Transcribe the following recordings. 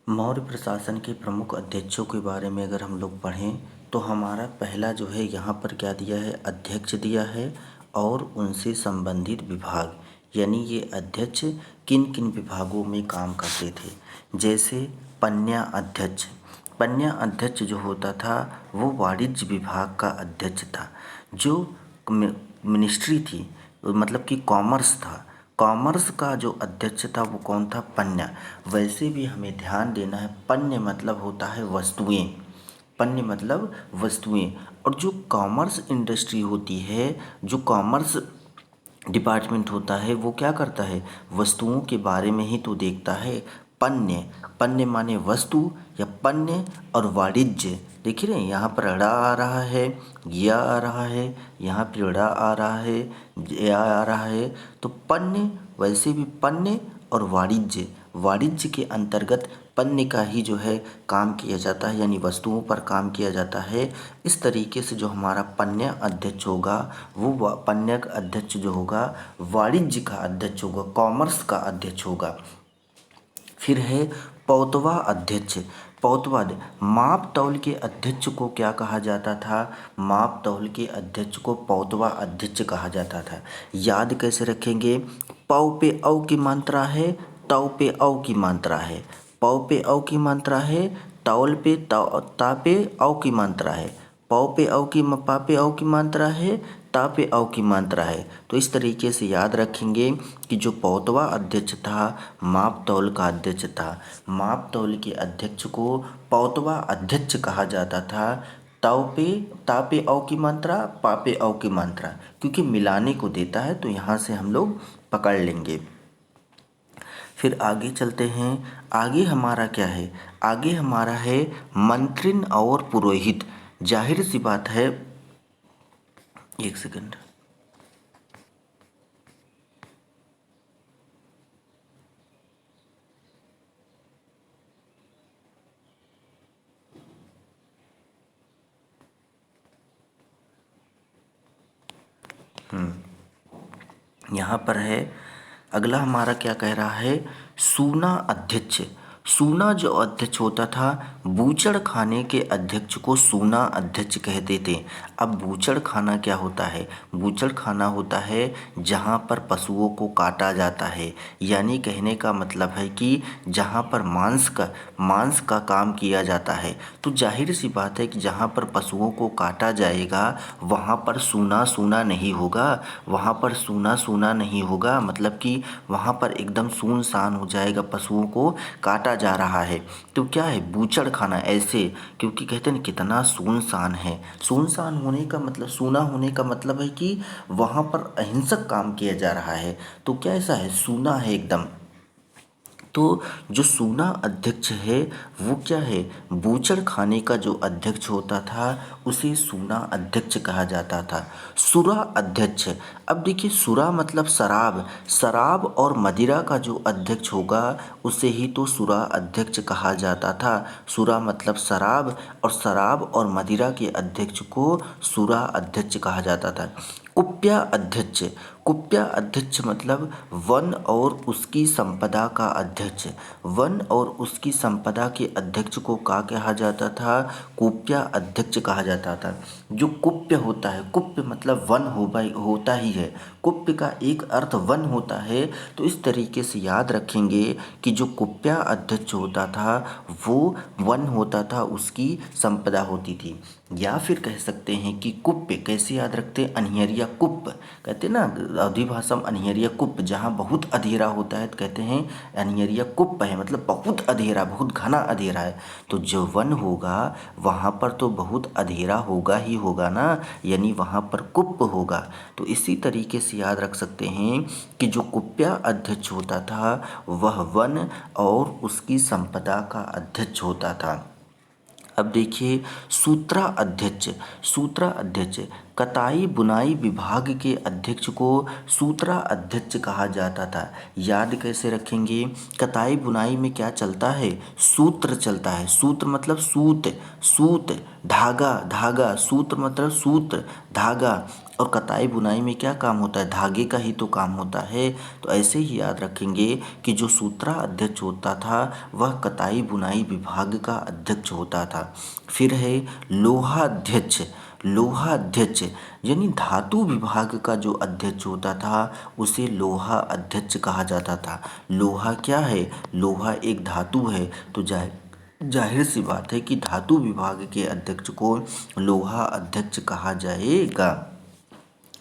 मौर्य प्रशासन के प्रमुख अध्यक्षों के बारे में अगर हम लोग पढ़ें तो हमारा पहला जो है यहाँ पर क्या दिया है, अध्यक्ष दिया है और उनसे संबंधित विभाग, यानी ये अध्यक्ष किन किन विभागों में काम करते थे। जैसे पन्या अध्यक्ष, पन्या अध्यक्ष जो होता था वो वाणिज्य विभाग का अध्यक्ष था। जो मिनिस्ट्री थी मतलब कि कॉमर्स था, कॉमर्स का जो अध्यक्ष था वो कौन था, पन्या। वैसे भी हमें ध्यान देना है, पन्य मतलब होता है वस्तुएं, पन्य मतलब वस्तुएं। और जो कॉमर्स इंडस्ट्री होती है, जो कॉमर्स डिपार्टमेंट होता है वो क्या करता है, वस्तुओं के बारे में ही तो देखता है। पन्य, पन्य माने वस्तु या पन्य और वाणिज्य। देख रहे हैं यहाँ पर अड़ा आ रहा है, या आ रहा है, यहाँ पर अड़ा आ रहा है, या आ रहा है। तो पन्य, वैसे भी पन्य और वाणिज्य, वाणिज्य के अंतर्गत पन्य का ही जो है काम किया जाता है, यानी वस्तुओं पर काम किया जाता है। इस तरीके से जो हमारा पन्य अध्यक्ष होगा वो पन्य का अध्यक्ष जो होगा वाणिज्य का अध्यक्ष होगा, कॉमर्स का अध्यक्ष होगा। फिर है पौतवा अध्यक्ष। पौतवा माप तौल के अध्यक्ष को क्या कहा जाता था, माप तौल के अध्यक्ष को पौतवा अध्यक्ष कहा जाता था। याद कैसे रखेंगे, पौ पे औ की मात्रा है, तौ पे औ की मात्रा है, पौ पे औ की मात्रा है, तौल पे ता पे औ की मात्रा है, पौ पे औ की पा पे औ की मात्रा है, ता पे औ की मात्रा है। तो इस तरीके से याद रखेंगे कि जो पौतवा अध्यक्ष था माप तौल का अध्यक्ष था। माप तौल के अध्यक्ष को पौतवा अध्यक्ष कहा जाता था। ताव पे ता पे औ की मात्रा, पा पे औ की मात्रा, क्योंकि मिलाने को देता है तो यहाँ से हम लोग पकड़ लेंगे। फिर आगे चलते हैं। आगे हमारा क्या है, आगे हमारा है मंत्रिन और पुरोहित। जाहिर सी बात है, एक सेकंड, यहाँ पर है अगला हमारा क्या कह रहा है, सूना अध्यक्ष। सूना जो अध्यक्ष होता था, बूचड़ खाने के अध्यक्ष को सूना अध्यक्ष कहते थे। अब बूचड़ खाना क्या होता है, बूचड़ खाना होता है जहाँ पर पशुओं को काटा जाता है, यानी कहने का मतलब है कि जहाँ पर मांस का काम किया जाता है। तो जाहिर सी बात है कि जहाँ पर पशुओं को काटा जाएगा वहाँ पर सूना सूना नहीं होगा, वहाँ पर सूना सूना नहीं होगा, मतलब कि वहाँ पर एकदम सुनसान हो जाएगा, पशुओं को काटा जा रहा है। तो क्या है, बूचड़ खाना ऐसे, क्योंकि कहते हैं कितना सुनसान है। सुनसान होने का मतलब, सूना होने का मतलब है कि वहाँ पर अहिंसक काम किया जा रहा है। तो क्या ऐसा है, सूना है एकदम। तो जो सूना अध्यक्ष है वो क्या है, बूचड़ खाने का जो अध्यक्ष होता था उसे सूना अध्यक्ष कहा जाता था। सुरा अध्यक्ष, अब देखिए सुरा मतलब शराब, शराब और मदिरा का जो अध्यक्ष होगा उसे ही तो सुरा अध्यक्ष कहा जाता था। सुरा मतलब शराब, और शराब और मदिरा के अध्यक्ष को सुरा अध्यक्ष कहा जाता था। कुप्या अध्यक्ष, कुप्या अध्यक्ष मतलब वन और उसकी संपदा का अध्यक्ष। वन और उसकी संपदा के अध्यक्ष को क्या कहा जाता था, कुप्या अध्यक्ष कहा जाता था। जो कुप्य होता है, कुप्य मतलब वन होता ही है, कुप्य का एक अर्थ वन होता है। तो इस तरीके से याद रखेंगे कि जो कुप्या अध्यक्ष होता था वो वन होता था, उसकी संपदा होती थी। या फिर कह सकते हैं कि कुप्य कैसे याद रखते हैं, अनहरिया कुप्प कहते हैं ना, अवधी भाषा में अनहरिया कुप्प, जहाँ बहुत अंधेरा होता है तो कहते हैं अनहरिया कुप्प है, मतलब बहुत अंधेरा, बहुत घना अंधेरा है। तो जो वन होगा वहाँ पर तो बहुत अंधेरा होगा ही होगा ना, यानी वहाँ पर कुप्प होगा। तो इसी तरीके से याद रख सकते हैं कि जो कुप्या अध्यक्ष होता था वह वन और उसकी संपदा का अध्यक्ष होता था। अब देखिए सूत्रा अध्यक्ष, सूत्रा अध्यक्ष कताई बुनाई विभाग के अध्यक्ष को सूत्रा अध्यक्ष कहा जाता था। याद कैसे रखेंगे, कताई बुनाई में क्या चलता है, सूत्र चलता है। सूत्र मतलब सूत, सूत धागा, धागा, सूत्र मतलब सूत्र धागा। और कताई बुनाई में क्या काम होता है, धागे का ही तो काम होता है। तो ऐसे ही याद रखेंगे कि जो सूत्रा अध्यक्ष होता था वह कताई बुनाई विभाग का अध्यक्ष होता था। फिर है लोहा अध्यक्ष। लोहा अध्यक्ष यानी धातु विभाग का जो अध्यक्ष होता था उसे लोहा अध्यक्ष कहा जाता था। लोहा क्या है, लोहा एक धातु है, तो जाहिर सी बात है कि धातु विभाग के अध्यक्ष को लोहा अध्यक्ष कहा जाएगा।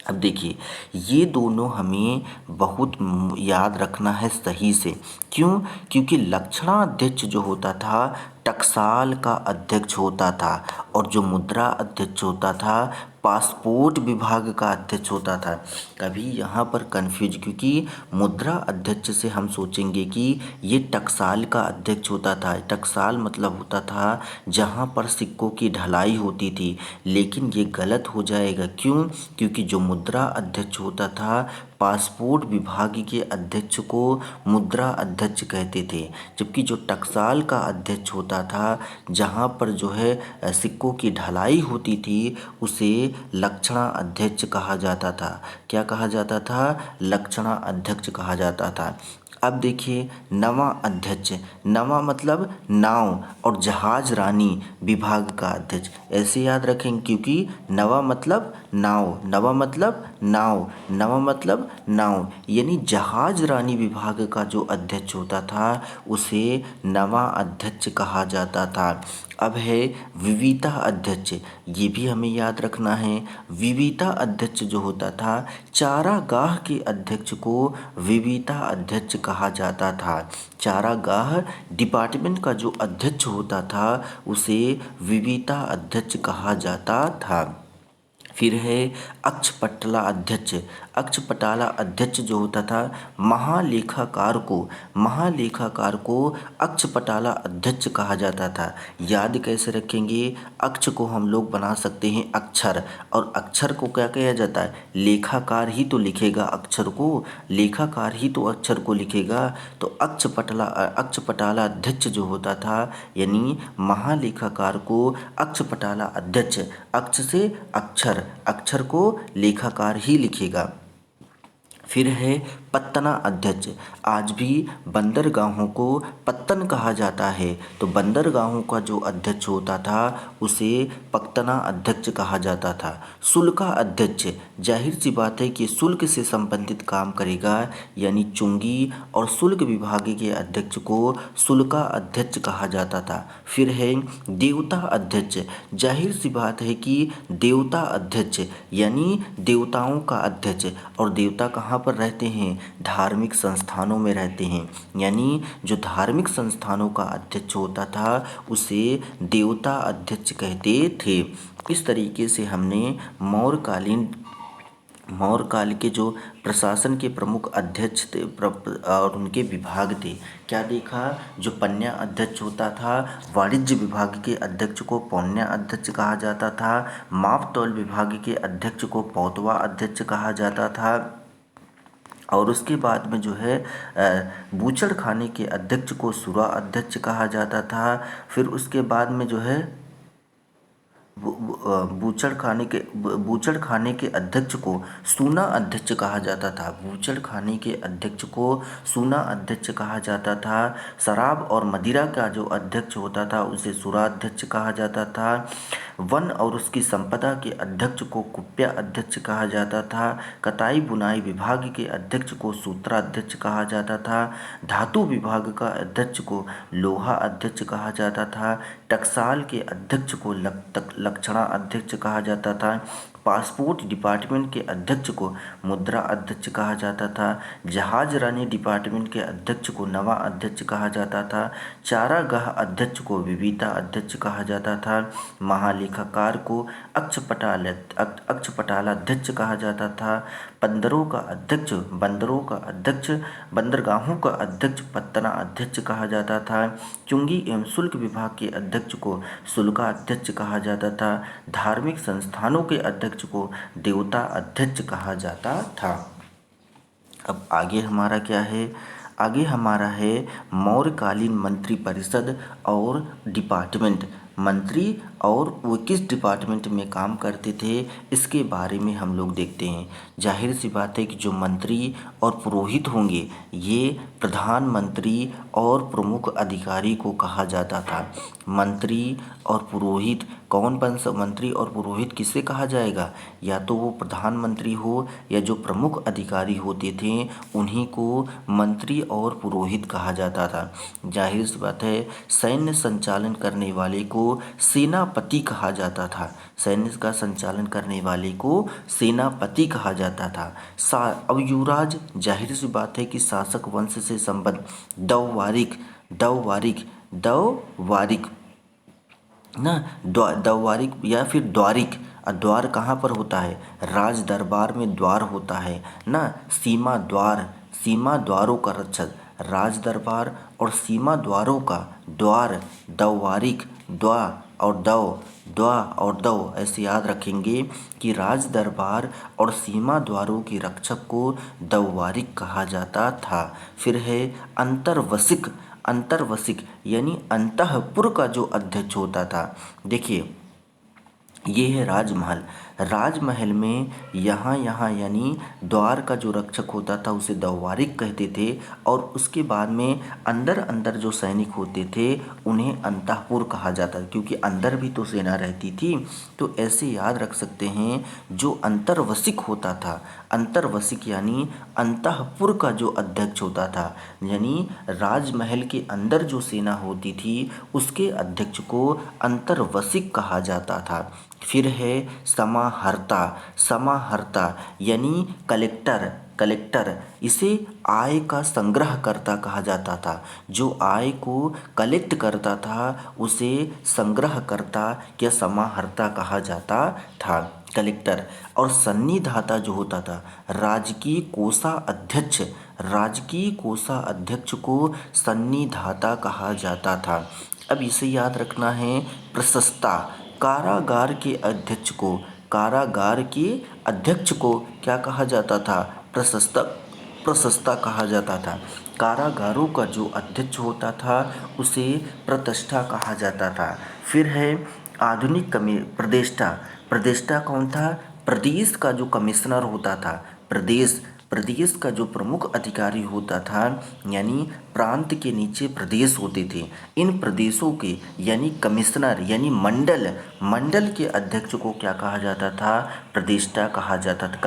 अब देखिए, ये दोनों हमें बहुत याद रखना है सही से। क्यों? क्योंकि लक्षणाध्यक्ष जो होता था टकसाल का अध्यक्ष होता था, और जो मुद्रा अध्यक्ष होता था पासपोर्ट विभाग का अध्यक्ष होता था। कभी यहाँ पर कंफ्यूज, क्योंकि मुद्रा अध्यक्ष से हम सोचेंगे कि ये टकसाल का अध्यक्ष होता था। टकसाल मतलब होता था जहाँ पर सिक्कों की ढलाई होती थी, लेकिन ये गलत हो जाएगा। क्यों? क्योंकि जो मुद्रा अध्यक्ष होता था पासपोर्ट विभाग के अध्यक्ष को मुद्रा अध्यक्ष कहते थे, जबकि जो टकसाल का अध्यक्ष होता था जहाँ पर जो है सिक्कों की ढलाई होती थी उसे लक्षणा अध्यक्ष कहा जाता था। क्या कहा जाता था? लक्षणा अध्यक्ष कहा जाता था। अब देखिए नवा अध्यक्ष। नवा मतलब नाव और जहाज रानी विभाग का अध्यक्ष। ऐसे याद रखेंगे, क्योंकि नवा मतलब नाव, नवा मतलब नाव, नवा मतलब नाव, यानी जहाज रानी विभाग का जो अध्यक्ष होता था उसे नवा अध्यक्ष कहा जाता था। अब है विविता अध्यक्ष। ये भी हमें याद रखना है। विविता अध्यक्ष जो होता था चारागाह के अध्यक्ष को विविता अध्यक्ष कहा जाता था। चारागाह डिपार्टमेंट का जो अध्यक्ष होता था उसे विविता अध्यक्ष कहा जाता था। फिर है अक्षपटला अध्यक्ष। अक्षपटाला अध्यक्ष जो होता था महालेखाकार को अक्षपटाला अध्यक्ष कहा जाता था। याद कैसे रखेंगे? अक्ष को हम लोग बना सकते हैं अक्षर, और अक्षर को क्या कहा जाता है? लेखाकार ही तो लिखेगा अक्षर को, लेखाकार ही तो अक्षर को लिखेगा। तो अक्षपटाला अध्यक्ष जो होता था यानी महालेखाकार को अक्षपटाला अध्यक्ष, अक्ष से अक्षर, अक्षर को लेखाकार ही लिखेगा। फिर है पत्तना अध्यक्ष। आज भी बंदरगाहों को पत्तन कहा जाता है, तो बंदरगाहों का जो अध्यक्ष होता था उसे पत्तना अध्यक्ष कहा जाता था। शुल्का अध्यक्ष, जाहिर सी बात है कि शुल्क से संबंधित काम करेगा, यानी चुंगी और शुल्क विभाग के अध्यक्ष को शुल्का अध्यक्ष कहा जाता था। फिर है देवता अध्यक्ष। जाहिर सी बात है कि देवता अध्यक्ष यानी देवताओं का अध्यक्ष, और देवता कहाँ पर रहते हैं? धार्मिक संस्थानों में रहते हैं, यानी जो धार्मिक संस्थानों का अध्यक्ष होता था उसे देवता अध्यक्ष कहते थे। इस तरीके से हमने मौर्य काल के जो प्रशासन के प्रमुख अध्यक्ष थे और उनके विभाग थे, क्या देखा? जो पन्या अध्यक्ष होता था वाणिज्य विभाग के अध्यक्ष को पौन्या अध्यक्ष कहा जाता था। माप तौल विभाग के अध्यक्ष को पौतवा अध्यक्ष कहा जाता था। और उसके बाद में जो है बूचड़ खाने के अध्यक्ष को सुरा अध्यक्ष कहा जाता था। फिर उसके बाद में जो है बूचड़ खाने के अध्यक्ष को सूना अध्यक्ष कहा जाता था। बूचड़ खाने के अध्यक्ष को सूना अध्यक्ष कहा जाता था। शराब और मदिरा का जो अध्यक्ष होता था उसे सुरा अध्यक्ष कहा जाता था। वन और उसकी संपदा के अध्यक्ष को कुप्या अध्यक्ष कहा जाता था। कताई बुनाई विभाग के अध्यक्ष को सूत्रा अध्यक्ष कहा जाता था। धातु विभाग का अध्यक्ष को लोहा अध्यक्ष कहा जाता था। टकसाल के अध्यक्ष को लक्षणा अध्यक्ष कहा जाता था। पासपोर्ट डिपार्टमेंट के अध्यक्ष को मुद्रा अध्यक्ष कहा जाता था। जहाज रानी डिपार्टमेंट के अध्यक्ष को नवा अध्यक्ष कहा जाता था। चारागाह अध्यक्ष को विविता अध्यक्ष कहा जाता था। महालेखाकार को अक्षपटाला अध्यक्ष कहा जाता था। बंदरों का अध्यक्ष बंदरगाहों का अध्यक्ष पत्तना अध्यक्ष कहा जाता था। चुंगी एवं शुल्क विभाग के अध्यक्ष को शुल्का अध्यक्ष कहा जाता था। धार्मिक संस्थानों के अध्यक्ष को देवता अध्यक्ष कहा जाता था। अब आगे हमारा क्या है? आगे हमारा है मौर्यकालीन मंत्री परिषद और डिपार्टमेंट। मंत्री और वो किस डिपार्टमेंट में काम करते थे इसके बारे में हम लोग देखते हैं। जाहिर सी बात है कि जो मंत्री और पुरोहित होंगे ये प्रधानमंत्री और प्रमुख अधिकारी को कहा जाता था। मंत्री और पुरोहित कौन मंत्री और पुरोहित किसे कहा जाएगा? या तो वो प्रधानमंत्री हो या जो प्रमुख अधिकारी होते थे उन्हीं को मंत्री और पुरोहित कहा जाता था। जाहिर सी बात है सैन्य संचालन करने वाले को सेनापति कहा जाता था। सैन्य का संचालन करने वाले को सेनापति कहा जाता था। अब युवराज जाहिर सी बात है कि शासक वंश से संबद्ध दववारिक ना दववारिक या फिर द्वारिक। द्वार कहाँ पर होता है? राज दरबार में द्वार होता है ना। सीमा द्वारों का रक्षक, राज दरबार और सीमा द्वारों का द्वार दववारिक। द्वा और दव ऐसे याद रखेंगे कि राज दरबार और सीमा द्वारों के रक्षक को दववारिक कहा जाता था। फिर है अंतर्वसिक यानी अंतःपुर का जो अध्यक्ष होता था। देखिए ये है राजमहल में यहाँ यानी द्वार का जो रक्षक होता था उसे दववारिक कहते थे और उसके बाद में अंदर जो सैनिक होते थे उन्हें अंतःपुर कहा जाता था क्योंकि अंदर भी तो सेना रहती थी। तो ऐसे याद रख सकते हैं जो अंतर्वसिक होता था, अंतर्वसिक यानी अंतःपुर का जो अध्यक्ष होता था यानी राजमहल के अंदर जो सेना होती थी उसके अध्यक्ष को अंतर्वसिक कहा जाता था। फिर है समाहर्ता यानी कलेक्टर। इसे आय का संग्रहकर्ता कहा जाता था। जो आय को कलेक्ट करता था उसे संग्रहकर्ता या समाहर्ता कहा जाता था, कलेक्टर। और सन्निधाता जो होता था राजकीय कोषाध्यक्ष को सन्निधाता कहा जाता था। अब इसे याद रखना है। प्रशस्ता कारागार के अध्यक्ष को क्या कहा जाता था? प्रशस्ता कहा जाता था। कारागारों का जो अध्यक्ष होता था उसे प्रतिष्ठा कहा जाता था। फिर है आधुनिक प्रदेष्टा कौन था? प्रदेश का जो कमिश्नर होता था, प्रदेश का जो प्रमुख अधिकारी होता था यानी प्रांत के नीचे प्रदेश होते थे। इन प्रदेशों के यानी कमिश्नर यानी मंडल के अध्यक्ष को क्या कहा जाता था? प्रदेष्टा कहा जाता था,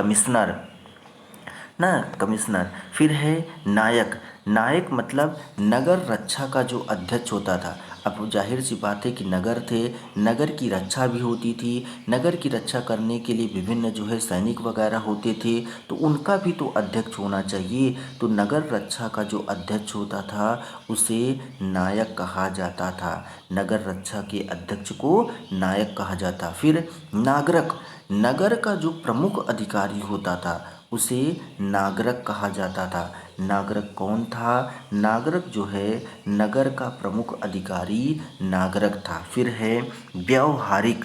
कमिश्नर। फिर है नायक मतलब नगर रक्षा का जो अध्यक्ष होता था। अब जाहिर सी बात है कि नगर थे, नगर की रक्षा भी होती थी। नगर की रक्षा करने के लिए विभिन्न जो है सैनिक वगैरह होते थे तो उनका भी तो अध्यक्ष होना चाहिए। तो नगर रक्षा का जो अध्यक्ष होता था उसे नायक कहा जाता था। नगर रक्षा के अध्यक्ष को नायक कहा जाता। फिर नगर का जो प्रमुख अधिकारी होता था उसे नागरक कहा जाता था। नागरक कौन था? नागरक जो है नगर का प्रमुख अधिकारी नागरक था। फिर है व्यावहारिक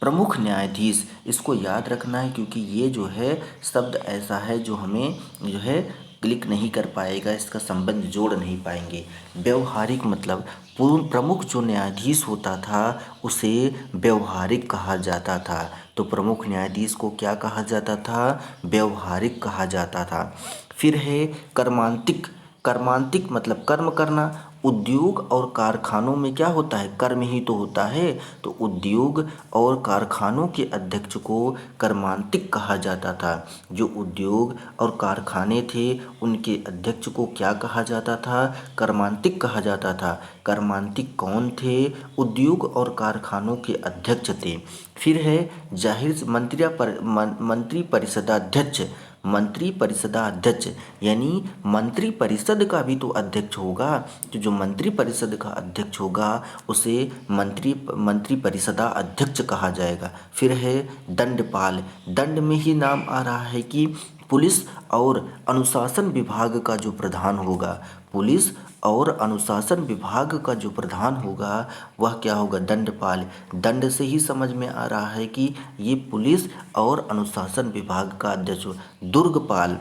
प्रमुख न्यायाधीश। इसको याद रखना है क्योंकि ये जो है शब्द ऐसा है जो हमें जो है क्लिक नहीं कर पाएगा, इसका संबंध जोड़ नहीं पाएंगे। व्यावहारिक मतलब प्रमुख जो न्यायाधीश होता था उसे व्यावहारिक कहा जाता था। तो प्रमुख न्यायाधीश को क्या कहा जाता था? व्यावहारिक कहा जाता था। फिर है कर्मांतिक मतलब कर्म करना। उद्योग और कारखानों में क्या होता है? कर्म ही तो होता है। तो उद्योग और कारखानों के अध्यक्ष को कर्मांतिक कहा जाता था। जो उद्योग और कारखाने थे उनके अध्यक्ष को क्या कहा जाता था? कर्मांतिक कहा जाता था। कर्मांतिक कौन थे? उद्योग और कारखानों के अध्यक्ष थे। फिर है जाहिर मंत्री परिषदाध्यक्ष यानी मंत्री परिषद का भी तो अध्यक्ष होगा। तो जो मंत्री परिषद का अध्यक्ष होगा उसे मंत्री परिषदाध्यक्ष कहा जाएगा। फिर है दंडपाल। दंड में ही नाम आ रहा है कि पुलिस और अनुशासन विभाग का जो प्रधान होगा, पुलिस और अनुशासन विभाग का जो प्रधान होगा वह क्या होगा? दंडपाल। दंड से ही समझ में आ रहा है कि ये पुलिस और अनुशासन विभाग का अध्यक्ष। दुर्गपाल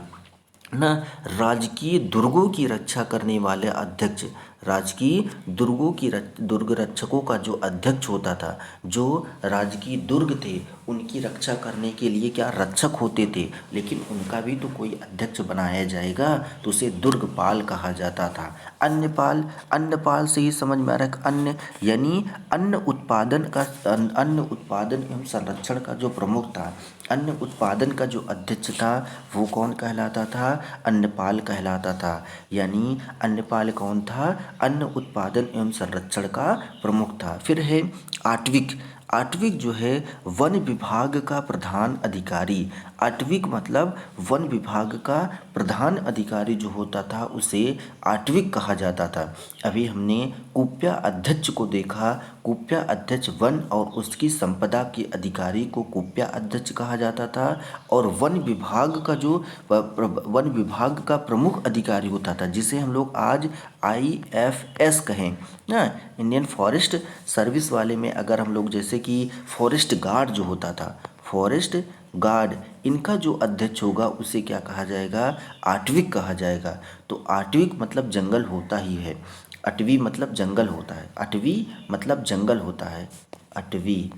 ना राजकीय दुर्गों की रक्षा करने वाले अध्यक्ष। राजकीय दुर्ग रक्षकों का जो अध्यक्ष होता था, जो राजकीय दुर्ग थे उनकी रक्षा करने के लिए क्या रक्षक होते थे, लेकिन उनका भी तो कोई अध्यक्ष बनाया जाएगा, तो उसे दुर्गपाल कहा जाता था। अन्नपाल, अन्नपाल से ही समझ में आ रहा है अन्न यानी अन्न उत्पादन एवं संरक्षण का जो प्रमुख था, अन्न उत्पादन का जो अध्यक्ष था वो कौन कहलाता था, अन्नपाल कहलाता था। यानी अन्नपाल कौन था, अन्न उत्पादन एवं संरक्षण का प्रमुख था। फिर है आटविक, आटविक जो है वन विभाग का प्रधान अधिकारी। आटविक मतलब वन विभाग का प्रधान अधिकारी जो होता था उसे आटविक कहा जाता था। अभी हमने कुप्या अध्यक्ष को देखा, कुप्या अध्यक्ष वन और उसकी संपदा के अधिकारी को कुप्या अध्यक्ष कहा जाता था, और वन विभाग का जो वन विभाग का प्रमुख अधिकारी होता था जिसे हम लोग आज IFS कहें ना, इंडियन फॉरेस्ट सर्विस वाले में अगर हम लोग जैसे कि फॉरेस्ट गार्ड जो होता था, फॉरेस्ट गार्ड, इनका जो अध्यक्ष होगा उसे क्या कहा जाएगा, आटविक कहा जाएगा। तो आटविक मतलब जंगल होता ही है, अटवी मतलब जंगल होता है, अटवी मतलब जंगल होता है, अटवी,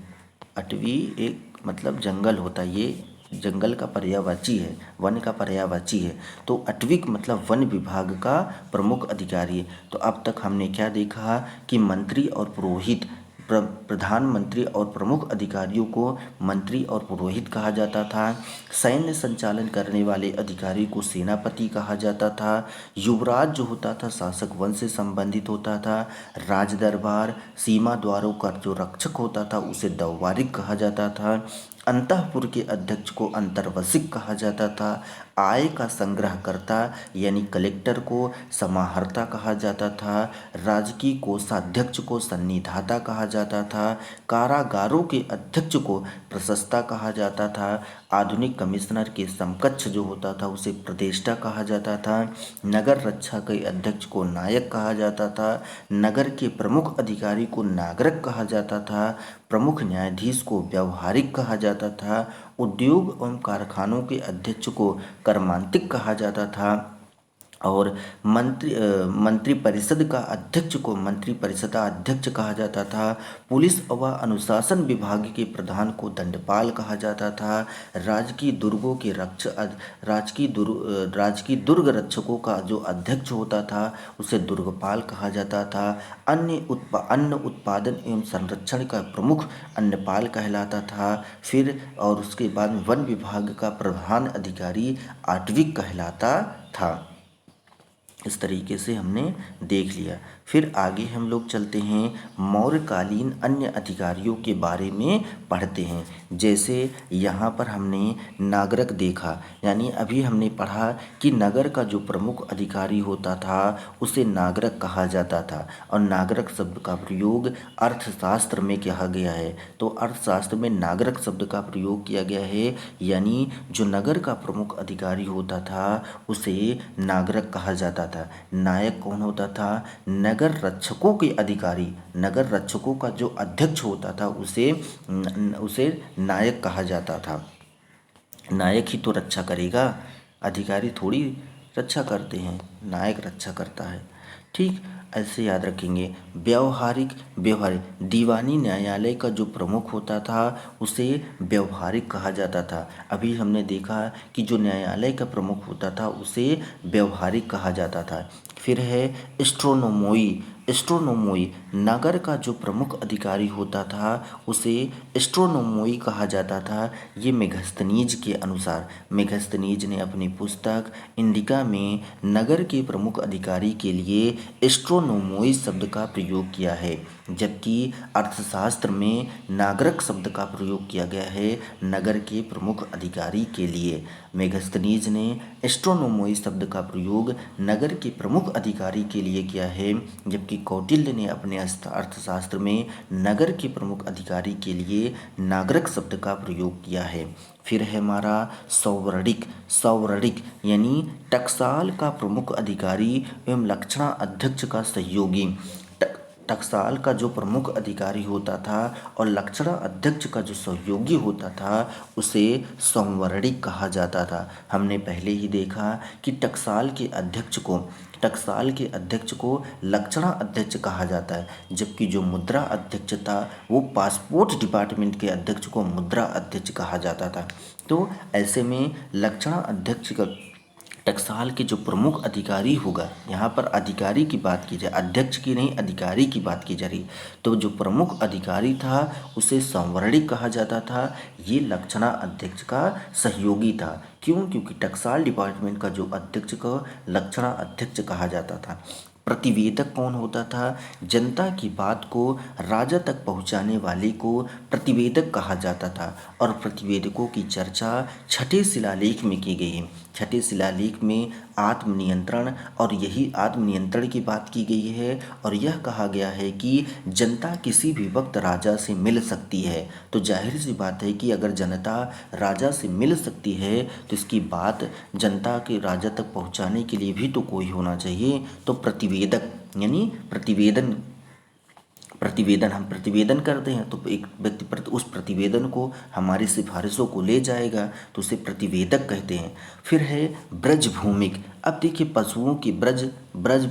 अटवी एक मतलब जंगल होता है, ये जंगल का पर्यायवाची है, वन का पर्यायवाची है। तो अटविक मतलब वन विभाग का प्रमुख अधिकारी है। तो अब तक हमने क्या देखा कि मंत्री और पुरोहित, प्रधानमंत्री और प्रमुख अधिकारियों को मंत्री और पुरोहित कहा जाता था। सैन्य संचालन करने वाले अधिकारी को सेनापति कहा जाता था। युवराज जो होता था शासक वंश से संबंधित होता था। राज दरबार सीमा द्वारों का जो रक्षक होता था उसे दरबारिक कहा जाता था। अंतःपुर के अध्यक्ष को अंतर्वसिक कहा जाता था। आय का संग्रहकर्ता यानी कलेक्टर को समाहर्ता कहा जाता था। राजकीय कोषाध्यक्ष को सन्निधाता कहा जाता था। कारागारों के अध्यक्ष को प्रशस्ता कहा जाता था। आधुनिक कमिश्नर के समकक्ष जो होता था उसे प्रदेष्टा कहा जाता था। नगर रक्षा के अध्यक्ष को नायक कहा जाता था। नगर के प्रमुख अधिकारी को नागरिक कहा जाता था। प्रमुख न्यायाधीश को व्यावहारिक कहा जाता था। उद्योग एवं कारखानों के अध्यक्ष को कर्मांतिक कहा जाता था। और मंत्रिपरिषद का अध्यक्ष को मंत्रिपरिषदाध्यक्ष कहा जाता था। पुलिस व अनुशासन विभाग के प्रधान को दंडपाल कहा जाता था। राजकीय दुर्ग रक्षकों का जो अध्यक्ष होता था उसे दुर्गपाल कहा जाता था। अन्न उत्पादन एवं संरक्षण का प्रमुख अन्नपाल कहलाता था। फिर और उसके बाद वन विभाग का प्रधान अधिकारी आटविक कहलाता था। इस तरीके से हमने देख लिया। फिर आगे हम लोग चलते हैं मौर्यकालीन अन्य अधिकारियों के बारे में पढ़ते हैं। जैसे यहाँ पर हमने नागरिक देखा, यानी अभी हमने पढ़ा कि नगर का जो प्रमुख अधिकारी होता था उसे नागरिक कहा जाता था, और नागरिक शब्द का प्रयोग अर्थशास्त्र में किया गया है। तो अर्थशास्त्र में नागरिक शब्द का प्रयोग किया गया है, यानी जो नगर का प्रमुख अधिकारी होता था उसे नागरिक कहा जाता था। नायक कौन होता था, नगर रक्षकों के अधिकारी, नगर रक्षकों का जो अध्यक्ष होता था उसे नायक कहा जाता था। नायक ही तो रक्षा करेगा, अधिकारी थोड़ी रक्षा करते हैं, नायक रक्षा करता है। ठीक ऐसे याद रखेंगे। व्यवहारिक दीवानी न्यायालय का जो प्रमुख होता था उसे व्यवहारिक कहा जाता था। अभी हमने देखा कि जो न्यायालय का प्रमुख होता था उसे व्यवहारिक कहा जाता था। फिर है एस्ट्रोनोमोई नगर का जो प्रमुख अधिकारी होता था उसे एस्ट्रोनोमोई कहा जाता था। ये मेगास्थनीज के अनुसार, मेगास्थनीज ने अपनी पुस्तक इंडिका में नगर के प्रमुख अधिकारी के लिए एस्ट्रोनोमोई शब्द का प्रयोग किया है, जबकि अर्थशास्त्र में नागरिक शब्द का प्रयोग किया गया है नगर के प्रमुख अधिकारी के लिए। मेगास्थनीज ने एस्ट्रोनोमोई शब्द का प्रयोग नगर के प्रमुख अधिकारी के लिए किया है, जबकि कौटिल्य ने अपने अर्थशास्त्र में नगर के प्रमुख अधिकारी के लिए नागरिक शब्द का प्रयोग किया है। फिर है हमारा सौवर्णिक यानी टकसाल का प्रमुख अधिकारी एवं लक्षणा अध्यक्ष का सहयोगी। टकसाल का जो प्रमुख अधिकारी होता था और लक्षणा अध्यक्ष का जो सहयोगी होता था उसे संवरणिक कहा जाता था। हमने पहले ही देखा कि टकसाल के अध्यक्ष को लक्षणा अध्यक्ष कहा जाता है, जबकि जो मुद्रा अध्यक्ष था वो पासपोर्ट डिपार्टमेंट के अध्यक्ष को मुद्रा अध्यक्ष कहा जाता था। तो ऐसे में लक्षणा अध्यक्ष का टकसाल के जो प्रमुख अधिकारी होगा, यहाँ पर अधिकारी की बात की जाए, अध्यक्ष की नहीं, अधिकारी की बात की जा रही। तो जो प्रमुख अधिकारी था उसे संवरणिक कहा जाता था। ये लक्षणा अध्यक्ष का सहयोगी था। क्यों? क्योंकि टकसाल डिपार्टमेंट का जो अध्यक्ष को लक्षणा अध्यक्ष कहा जाता था। प्रतिवेदक कौन होता था? जनता की बात को राजा तक पहुंचाने वाले को प्रतिवेदक कहा जाता था। और प्रतिवेदकों की चर्चा छठे शिलालेख में की गई है। छठे शिलालेख में आत्मनियंत्रण और यही आत्मनियंत्रण की बात की गई है और यह कहा गया है कि जनता किसी भी वक्त राजा से मिल सकती है। तो जाहिर सी बात है कि अगर जनता राजा से मिल सकती है तो इसकी बात जनता के राजा तक पहुंचाने के लिए भी तो कोई होना चाहिए। तो प्रतिवेदक यानी प्रतिवेदन हम प्रतिवेदन करते हैं तो एक व्यक्ति उस प्रतिवेदन को हमारी सिफारिशों को ले जाएगा तो उसे प्रतिवेदक कहते हैं। फिर है ब्रज भूमिक। अब देखिए पशुओं की ब्रज ब्रज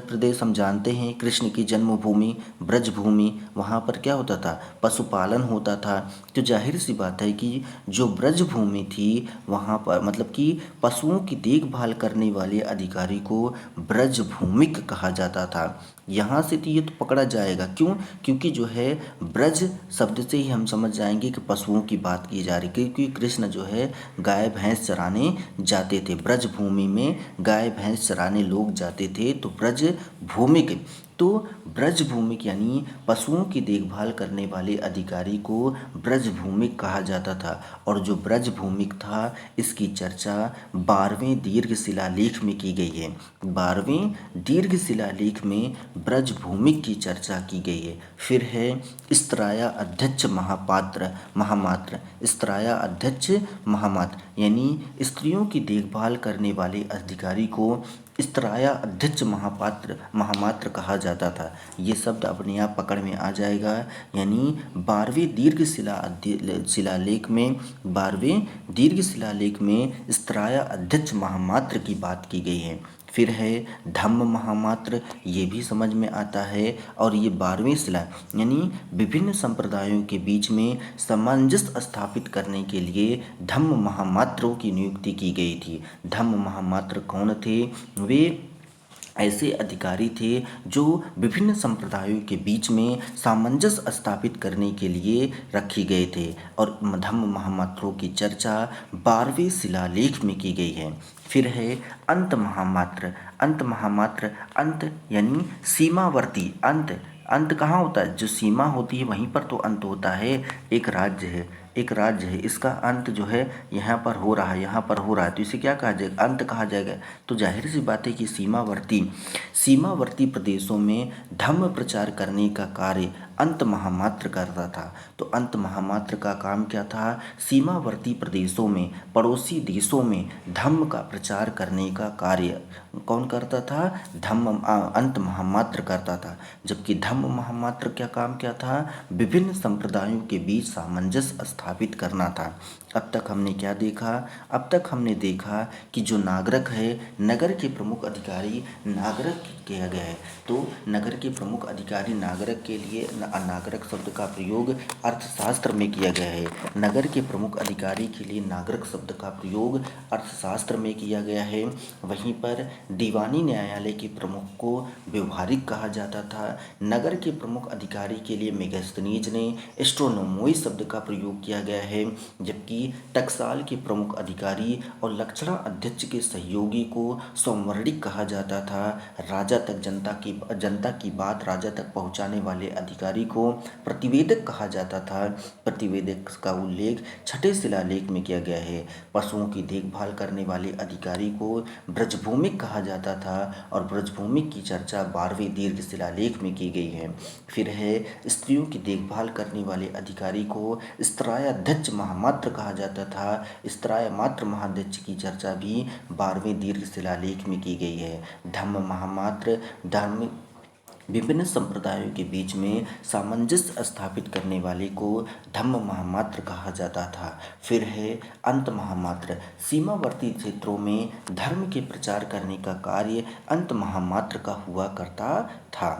प्रदेश हम जानते हैं, कृष्ण की जन्मभूमि ब्रज भूमि, वहाँ पर क्या होता था? पशुपालन होता था। तो जाहिर सी बात है कि जो ब्रज भूमि थी वहाँ पर मतलब कि पशुओं की देखभाल करने वाले अधिकारी को ब्रज भूमिक कहा जाता था। यहाँ से तो ये तो पकड़ा जाएगा। क्यों? क्योंकि जो है ब्रज शब्द से ही हम समझ जाएंगे कि पशुओं की बात की जा रही, क्योंकि कृष्ण जो है गाय भैंस चराने जाते थे। ब्रज भूमि में गाय भैंस चराने लोग जाते थे तो ब्रज भूमिक। तो ब्रज भूमिक यानी पशुओं की देखभाल करने वाले अधिकारी को ब्रज भूमिक कहा जाता था। और जो ब्रज भूमिक था इसकी चर्चा 12वें दीर्घ शिलालेख में की गई है। 12वें दीर्घ शिलालेख में ब्रज भूमिक की चर्चा की गई है। फिर है स्त्राया अध्यक्ष महामात्र। स्त्राया अध्यक्ष महामात्र यानी स्त्रियों की देखभाल करने वाले अधिकारी को स्त्राया अध्यक्ष महामात्र कहा जाता था। ये शब्द अपने आप पकड़ में आ जाएगा। यानी 12वें दीर्घ शिलालेख में 12वें दीर्घ शिलालेख में स्त्राया अध्यक्ष महामात्र की बात की गई है। फिर है धम्म महामात्र, ये भी समझ में आता है। और ये 12वें शिला यानी विभिन्न संप्रदायों के बीच में सामंजस्य स्थापित करने के लिए धम्म महामात्रों की नियुक्ति की गई थी। धम्म महामात्र कौन थे? वे ऐसे अधिकारी थे जो विभिन्न संप्रदायों के बीच में सामंजस्य स्थापित करने के लिए रखे गए थे। और धम्म महामात्रों की चर्चा 12वें शिलालेख में की गई है। फिर है अंत महामात्र। अंत यानी सीमावर्ती। अंत कहाँ होता है? जो सीमा होती है वहीं पर तो अंत होता है। एक राज्य है, इसका अंत जो है यहाँ पर हो रहा है, तो इसे क्या कहा जाएगा? अंत कहा जाएगा। तो जाहिर सी बात है कि सीमावर्ती प्रदेशों में धम्म प्रचार करने का कार्य अंत महामात्र करता था। तो अंत महामात्र का काम क्या था? सीमावर्ती प्रदेशों में, पड़ोसी देशों में धम्म का प्रचार करने का कार्य कौन करता था? अंत महामात्र करता था। जबकि धम्म महामात्र क्या काम क्या था? विभिन्न संप्रदायों के बीच सामंजस्य स्थापित करना था। अब तक हमने क्या देखा? अब तक हमने देखा कि जो नागरिक है, नगर के प्रमुख अधिकारी नागरिक किया गया है। तो नगर के प्रमुख अधिकारी नागरिक के लिए नागरिक शब्द का प्रयोग अर्थशास्त्र में किया गया है। नगर के प्रमुख अधिकारी के लिए नागरिक शब्द का प्रयोग अर्थशास्त्र में किया गया है। वहीं पर दीवानी न्यायालय के प्रमुख को व्यवहारिक कहा जाता था। नगर के प्रमुख अधिकारी के लिए मेगास्थनीज ने एस्ट्रोनोमोई शब्द का प्रयोग किया गया है। जबकि टकसाल के प्रमुख अधिकारी और लक्षणा अध्यक्ष के सहयोगी को संवरणिक कहा जाता था। राजा तक जनता की बात राजा तक पहुंचाने वाले अधिकारी को प्रतिवेदक कहा जाता था। प्रतिवेदक का उल्लेख छठे शिलालेख में किया गया है। पशुओं की देखभाल करने वाले अधिकारी को ब्रजभूमिक कहा जाता था और ब्रजभूमिक की चर्चा 12वें दीर्घ शिलालेख में की गई है। फिर है स्त्रियों की देखभाल करने वाले अधिकारी को स्त्रायाध्यक्ष महामात्र कहा जाता था। स्त्राय मात्र महाध्यक्ष की चर्चा भी 12वें दीर्घ शिलालेख में की गई है। धम्म महामात्र विभिन्न संप्रदायों के बीच में सामंजस्य स्थापित करने वाले को धम्म महामात्र कहा जाता था। फिर है अंत महामात्र। सीमावर्ती क्षेत्रों में धर्म के प्रचार करने का कार्य अंत महामात्र का हुआ करता था।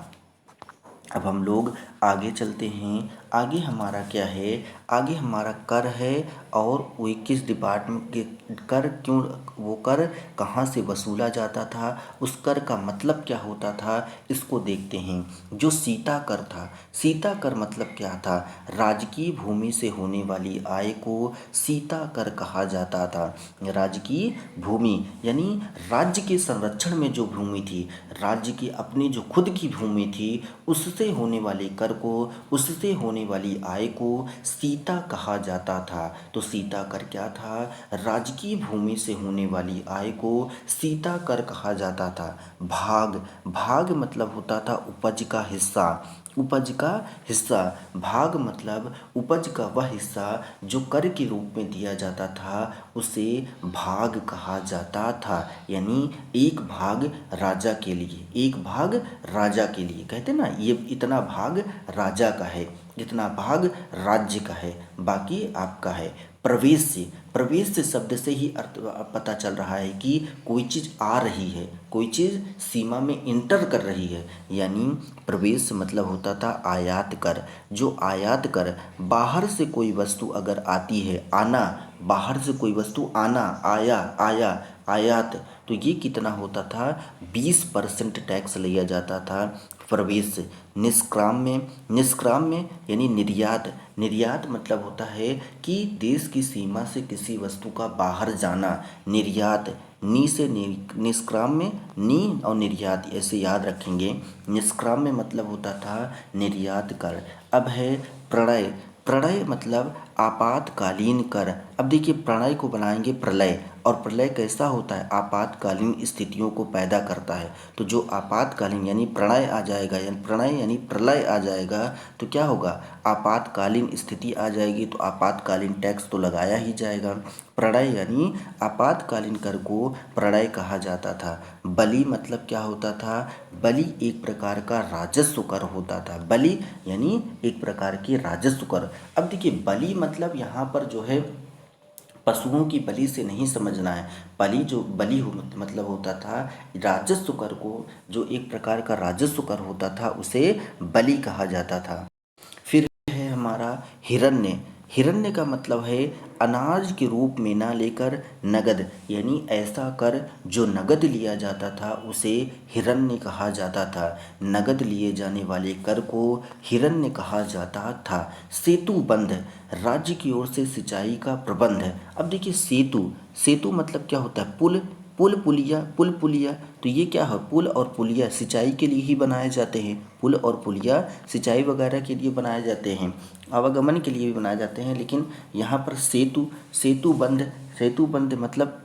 अब हम लोग आगे चलते हैं। आगे हमारा क्या है, आगे हमारा कर है और वो किस डिपार्टमेंट के कर, क्यों वो कर कहाँ से वसूला जाता था, उस कर का मतलब क्या होता था, इसको देखते हैं। जो सीता कर था, सीता कर मतलब क्या था, राजकीय भूमि से होने वाली आय को सीता कर कहा जाता था। राजकीय भूमि यानी राज्य के संरक्षण में जो भूमि थी, राज्य की अपनी जो खुद की भूमि थी, उससे होने वाले कर को, उससे होने वाली आय को सीता कहा जाता था। तो सीता कर क्या था, राजकीय भूमि से होने वाली आय को सीता कर कहा जाता था। भाग, भाग मतलब होता था उपज का हिस्सा, उपज का हिस्सा। भाग मतलब उपज का वह हिस्सा जो कर के रूप में दिया जाता था, उसे भाग कहा जाता था। यानी एक भाग राजा के लिए, एक भाग राजा के लिए कहते ना, ये इतना भाग राजा का है, इतना भाग राज्य का है, बाकी आपका है। प्रवेश से, प्रवेश से शब्द से ही अर्थ पता चल रहा है कि कोई चीज़ आ रही है, कोई चीज़ सीमा में इंटर कर रही है। यानी प्रवेश मतलब होता था आयात कर। जो आयात कर, बाहर से कोई वस्तु अगर आती है, आना, बाहर से कोई वस्तु आना, आया, आया, आयात, तो ये कितना होता था, 20% टैक्स लिया जाता था प्रवेश से। निष्क्राम में, निष्क्राम में यानी निर्यात, निर्यात मतलब होता है कि देश की सीमा से किसी वस्तु का बाहर जाना, निर्यात। नी से निष्क्राम में, नी और निर्यात ऐसे याद रखेंगे। निष्क्राम में मतलब होता था निर्यात कर। अब है प्रणय, प्रणय मतलब आपातकालीन कर। अब देखिए प्रणय को बनाएंगे प्रलय, और प्रलय कैसा होता है, आपातकालीन स्थितियों को पैदा करता है। तो जो आपातकालीन यानी प्रणय आ जाएगा, यानी प्रणय यानी प्रलय आ जाएगा, तो क्या होगा, आपातकालीन स्थिति आ जाएगी, तो आपातकालीन टैक्स तो लगाया ही जाएगा। प्रणय यानी आपातकालीन कर को प्रणय कहा जाता था। बलि मतलब क्या होता था, बलि एक प्रकार का राजस्व कर होता था। बलि यानी एक प्रकार की राजस्व कर। अब देखिए बलि मतलब यहाँ पर जो है पशुओं की बलि से नहीं समझना है। बलि जो बलि हो मतलब होता था राजस्व कर को, जो एक प्रकार का राजस्व कर होता था, उसे बलि कहा जाता था। फिर है हमारा हिरण्य। हिरण्य का मतलब है अनाज के रूप में ना लेकर नगद, यानी ऐसा कर जो नगद लिया जाता था उसे हिरण्य कहा जाता था। नगद लिए जाने वाले कर को हिरण्य कहा जाता था। सेतु बंध, राज्य की ओर से सिंचाई का प्रबंध। अब देखिए सेतु, सेतु मतलब क्या होता है, पुल, पुल पुलिया, पुल पुलिया। तो ये क्या है, पुल और पुलिया सिंचाई के लिए ही बनाए जाते हैं। पुल और पुलिया सिंचाई वगैरह के लिए बनाए जाते हैं, आवागमन के लिए भी बनाए जाते हैं। लेकिन यहाँ पर सेतु, सेतु बंध, सेतु बंध मतलब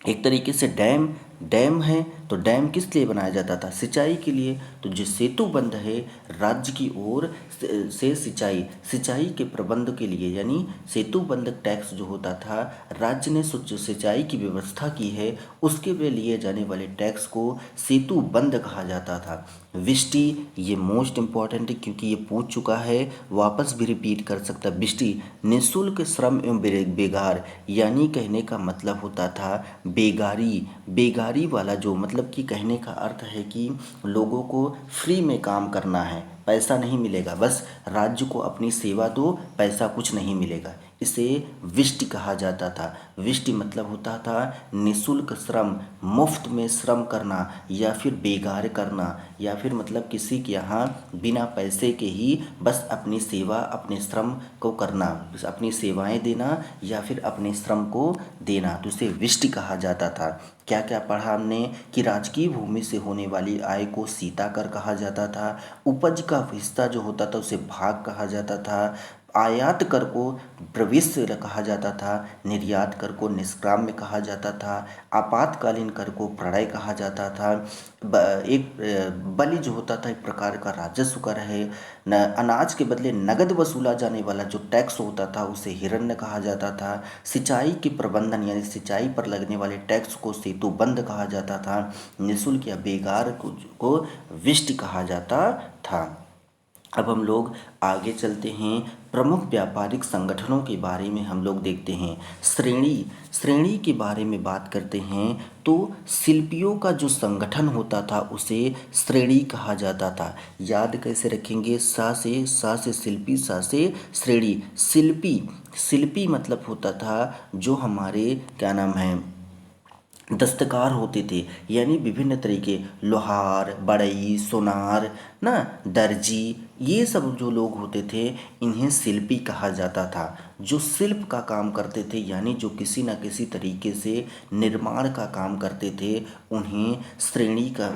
एक तरीके से डैम, डैम है तो डैम किस लिए बनाया जाता था, सिंचाई के लिए। तो जो सेतु बंध है राज्य की ओर से सिंचाई, सिंचाई के प्रबंध के लिए, यानी सेतु बंध टैक्स जो होता था, राज्य ने जो सिंचाई की व्यवस्था की है उसके लिए लिए जाने वाले टैक्स को सेतु बंध कहा जाता था। विष्टि, ये मोस्ट इम्पॉर्टेंट है क्योंकि ये पूछ चुका है, वापस भी रिपीट कर सकता है। विष्टि निःशुल्क श्रम एवं बेगार, यानी कहने का मतलब होता था बेगारी, बेगारी वाला जो मतलब कि कहने का अर्थ है कि लोगों को फ्री में काम करना है, पैसा नहीं मिलेगा, बस राज्य को अपनी सेवा दो, पैसा कुछ नहीं मिलेगा, इसे विष्टि कहा जाता था। विष्टि मतलब होता था निःशुल्क श्रम, मुफ्त में श्रम करना, या फिर बेगार करना, या फिर मतलब किसी के यहाँ बिना पैसे के ही बस अपनी सेवा, अपने श्रम को करना, बस अपनी सेवाएं देना या फिर अपने श्रम को देना, तो उसे विष्टि कहा जाता था। क्या क्या पढ़ा हमने कि राजकीय भूमि से होने वाली आय को सीता कर कहा जाता था, उपज का हिस्सा जो होता था उसे भाग कहा जाता था, आयात कर को प्रवेश कहा जाता था, निर्यात कर को निष्क्राम्य कहा जाता था, आपातकालीन कर को प्रलय कहा जाता था। एक बलि जो होता था एक प्रकार का राजस्व कर है। अनाज के बदले नगद वसूला जाने वाला जो टैक्स होता था उसे हिरण्य कहा जाता था। सिंचाई के प्रबंधन यानी सिंचाई पर लगने वाले टैक्स को सेतुबंध कहा जाता था। निःशुल्क या बेगार को विष्ट कहा जाता था। अब हम लोग आगे चलते हैं, प्रमुख व्यापारिक संगठनों के बारे में हम लोग देखते हैं। श्रेणी के बारे में बात करते हैं तो शिल्पियों का जो संगठन होता था उसे श्रेणी कहा जाता था। याद कैसे रखेंगे, सा से शिल्पी, सा से श्रेणी। शिल्पी मतलब होता था जो हमारे क्या नाम है दस्तकार होते थे, यानी विभिन्न तरीके लोहार, बढ़ई, सोनार, ना दर्जी, ये सब जो लोग होते थे इन्हें शिल्पी कहा जाता था। जो शिल्प का काम करते थे यानी जो किसी न किसी तरीके से निर्माण का काम करते थे उन्हें श्रेणी का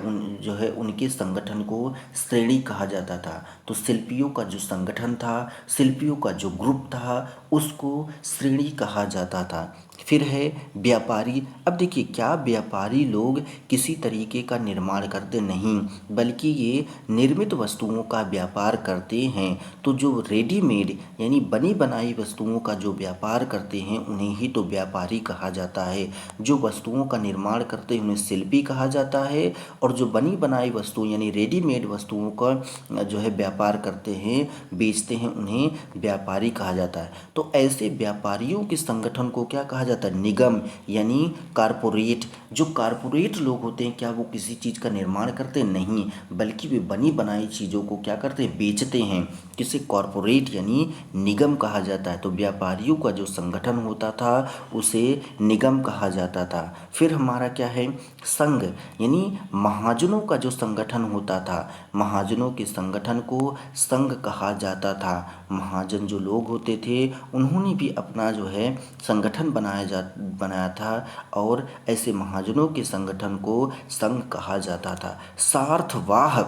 जो है उनके संगठन को श्रेणी कहा जाता था। तो शिल्पियों का जो संगठन था, शिल्पियों का जो ग्रुप था उसको श्रेणी कहा जाता था। फिर है व्यापारी। अब देखिए क्या व्यापारी लोग किसी तरीके का निर्माण करते नहीं बल्कि ये निर्मित वस्तुओं का व्यापार करते हैं। तो जो रेडीमेड यानी बनी बनाई वस्तुओं का जो व्यापार करते हैं उन्हें ही तो व्यापारी कहा जाता है। जो वस्तुओं का निर्माण करते हैं उन्हें शिल्पी कहा जाता है, और जो बनी बनाई वस्तु यानी रेडीमेड वस्तुओं का जो है व्यापार करते हैं, बेचते हैं, उन्हें व्यापारी कहा जाता है। तो ऐसे व्यापारियों के संगठन को क्या कहा जाता है, निगम यानी कारपोरेट। जो कारपोरेट लोग होते हैं क्या वो किसी चीज़ का निर्माण करते नहीं बल्कि वे बनी बनाई चीज़ों को क्या करते हैं, बेचते हैं। किसे कॉरपोरेट यानी निगम कहा जाता है। तो व्यापारियों का जो संगठन होता था उसे निगम कहा जाता था। फिर हमारा क्या है, संघ यानी महाजनों का जो संगठन होता था, महाजनों के संगठन को संघ कहा जाता था। महाजन जो लोग होते थे उन्होंने भी अपना जो है संगठन बनाया था और ऐसे महाजनों के संगठन को संघ कहा जाता था। सार्थवाह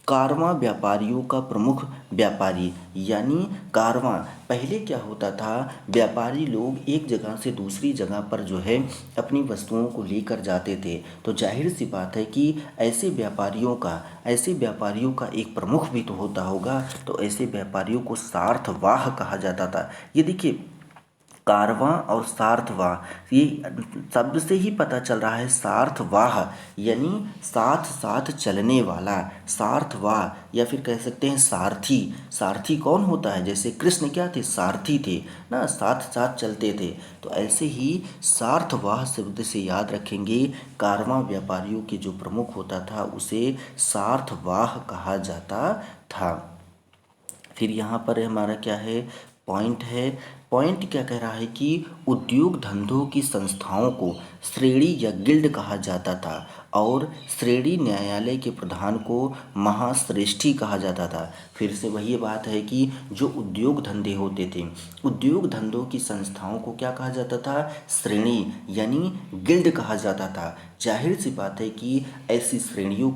कारवां व्यापारियों का प्रमुख व्यापारी यानी कारवां। पहले क्या होता था, व्यापारी लोग एक जगह से दूसरी जगह पर जो है अपनी वस्तुओं को लेकर जाते थे। तो जाहिर सी बात है कि ऐसे व्यापारियों का एक प्रमुख भी तो होता होगा। तो ऐसे व्यापारियों को सार्थवाह कहा जाता था। ये देखिए कारवां और सार्थवाह ये शब्द से ही पता चल रहा है। सार्थवाह यानी साथ साथ चलने वाला, सार्थवाह। या फिर कह सकते हैं सारथी। सारथी कौन होता है, जैसे कृष्ण क्या थे, सारथी थे ना, साथ साथ चलते थे। तो ऐसे ही सार्थवाह शब्द से याद रखेंगे, कारवां व्यापारियों के जो प्रमुख होता था उसे सार्थवाह कहा जाता था। फिर यहाँ पर हमारा क्या है, पॉइंट है। पॉइंट क्या कह रहा है कि उद्योग धंधों की संस्थाओं को श्रेणी या गिल्ड कहा जाता था और श्रेणी न्यायालय के प्रधान को महाश्रेष्ठी कहा जाता था। फिर से वही बात है कि जो उद्योग धंधे होते थे, उद्योग धंधों की संस्थाओं को क्या कहा जाता था, श्रेणी यानी गिल्ड कहा जाता था। जाहिर सी बात है कि ऐसी श्रेणियों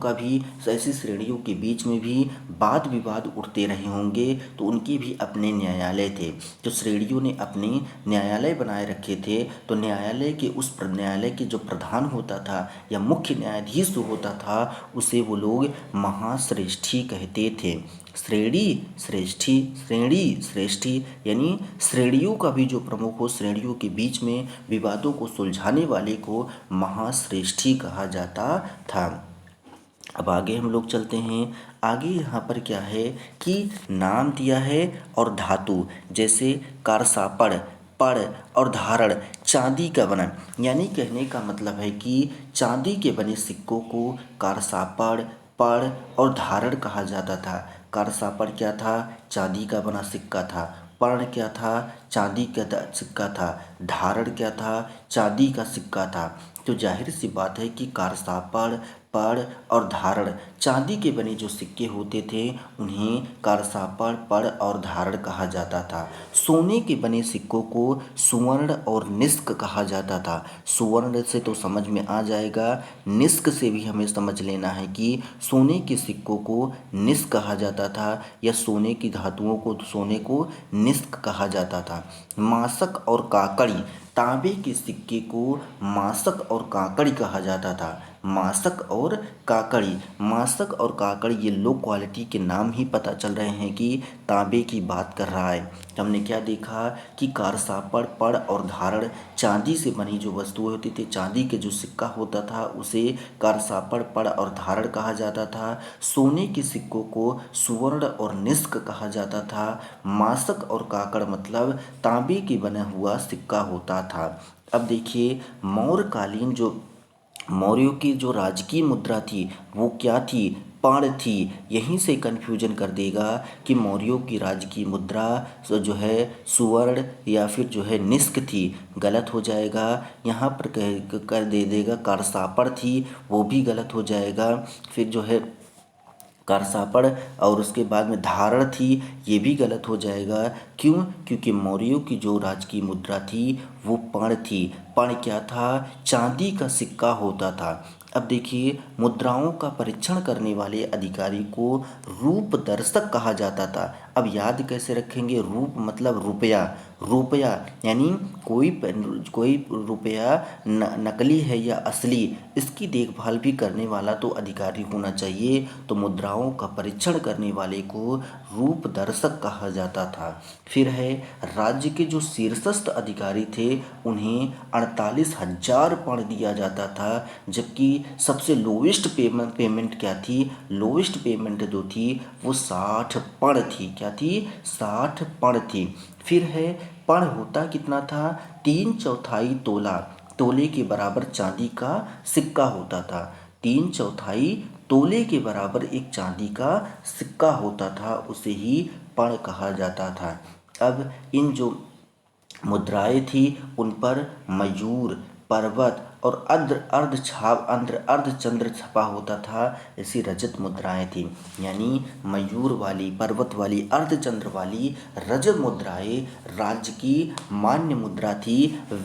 के बीच में भी वाद विवाद उठते रहे होंगे, तो उनके भी अपने न्यायालय थे। तो श्रेणियों ने अपने न्यायालय बनाए रखे थे। तो न्यायालय के जो प्रधान होता था या मुख्य न्यायाधीश जो होता था उसे वो लोग महाश्रेष्ठी कहते थे। श्रेणी श्रेष्ठी यानी श्रेणियों का भी जो प्रमुख हो, श्रेणियों के बीच में विवादों को सुलझाने वाले को महाश्रेष्ठी कहा जाता था। अब आगे हम लोग चलते हैं। आगे यहाँ पर क्या है कि नाम दिया है और धातु, जैसे कारसापड़, पड़ और धारण चांदी का बना। यानी कहने का मतलब है कि चांदी के बने सिक्कों को कारसापड़, पड़ और धारण कहा जाता था। कारसापड़ क्या था, चांदी का बना सिक्का था। पड़ क्या था, चांदी का सिक्का था। धारण क्या था, चांदी का सिक्का था। तो जाहिर सी बात है कि कारसापड़, पड़ और धारण, चांदी के बने जो सिक्के होते थे उन्हें कारसापड़, पड़ और धारण कहा जाता था। सोने के बने सिक्कों को सुवर्ण और निष्क कहा जाता था। सुवर्ण से तो समझ में आ जाएगा, निष्क से भी हमें समझ लेना है कि सोने के सिक्कों को निष्क कहा जाता था या सोने की धातुओं को सोने को निष्क कहा जाता था। मासक और काकड़ी, तांबे के सिक्के को मासक और काकड़ी कहा जाता था। मासक और काकड़ी, मासक और काकड़ी ये लो क्वालिटी के नाम ही पता चल रहे हैं कि तांबे की बात कर रहा है। हमने क्या देखा कि कारसापड़, पड़ और धारण, चांदी से बनी जो वस्तुएं होती थी, चांदी के जो सिक्का होता था उसे कारसापड़, पड़ और धारण कहा जाता था। सोने के सिक्कों को सुवर्ण और निष्क कहा जाता था। मासक और काकड़ मतलब तांबे के बना हुआ सिक्का होता था। अब देखिए मौर्यकालीन जो मौर्यों की जो राजकीय मुद्रा थी वो क्या थी, पर्ण थी। यहीं से कन्फ्यूजन कर देगा कि मौर्यों की राजकीय मुद्रा जो है सुवर्ण या फिर जो है निष्क थी, गलत हो जाएगा। यहाँ पर कर दे देगा कारसापड़ थी, वो भी गलत हो जाएगा। फिर जो है कारसापड़ और उसके बाद में धारण थी, ये भी गलत हो जाएगा। क्यों? क्योंकि मौर्यों की जो राजकीय मुद्रा थी वो पर्ण थी। पर्ण क्या था? चांदी का सिक्का होता था। अब देखिए मुद्राओं का परीक्षण करने वाले अधिकारी को रूप दर्शक कहा जाता था। अब याद कैसे रखेंगे? रूप मतलब रुपया, रुपया यानी कोई रुपया नकली है या असली, इसकी देखभाल भी करने वाला तो अधिकारी होना चाहिए। तो मुद्राओं का परीक्षण करने वाले को रूप दर्शक कहा जाता था। फिर है राज्य के जो शीर्षस्थ अधिकारी थे उन्हें 48,000 पर्ण दिया जाता था, जबकि सबसे लोएस्ट पेमेंट क्या थी? लोएस्ट पेमेंट जो थी वो 60 पर्ण थी। क्या थी? 60 पर्ण थी। फिर है पर्ण होता कितना था? 3/4 तोला, तोले के बराबर चांदी का सिक्का होता था। 3/4 तोले के बराबर एक चांदी का सिक्का होता था, उसे ही पर्ण कहा जाता था। अब इन जो मुद्राएं थी उन पर मयूर, पर्वत और अर्धचंद्र छपा होता था। ऐसी रजत मुद्राएं थी, यानी मयूर वाली, पर्वत वाली, अर्धचंद्र वाली रजत मुद्राएं राज्य की मान्य मुद्रा थी,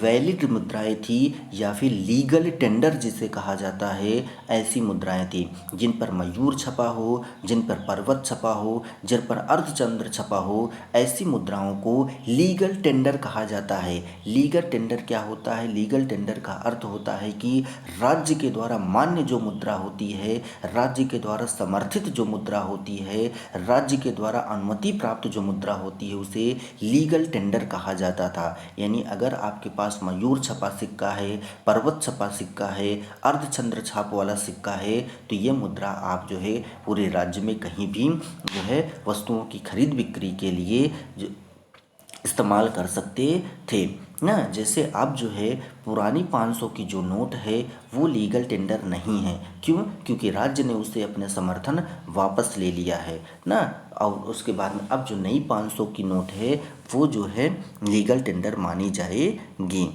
वैलिड मुद्राएं थी या फिर लीगल टेंडर जिसे कहा जाता है, ऐसी मुद्राएं थी। जिन पर मयूर छपा हो, जिन पर पर्वत छपा हो, जिन पर अर्धचंद्र छपा हो, ऐसी मुद्राओं को लीगल टेंडर कहा जाता है। लीगल टेंडर क्या होता है? लीगल टेंडर का अर्थ होता है कि राज्य के द्वारा मान्य जो मुद्रा होती है, राज्य के द्वारा समर्थित जो मुद्रा होती है, राज्य के द्वारा अनुमति प्राप्त जो मुद्रा होती है, उसे लीगल टेंडर कहा जाता था। यानी अगर आपके पास मयूर छपा सिक्का है, पर्वत छपा सिक्का है, अर्धचंद्र छाप वाला सिक्का है, तो ये मुद्रा आप जो है पूरे राज्य में कहीं भी जो है वस्तुओं की खरीद बिक्री के लिए इस्तेमाल कर सकते थे ना। जैसे अब जो है पुरानी 500 की जो नोट है वो लीगल टेंडर नहीं है। क्यों? क्योंकि राज्य ने उसे अपने समर्थन वापस ले लिया है ना। और उसके बाद में अब जो नई 500 की नोट है वो जो है लीगल टेंडर मानी जाएगी।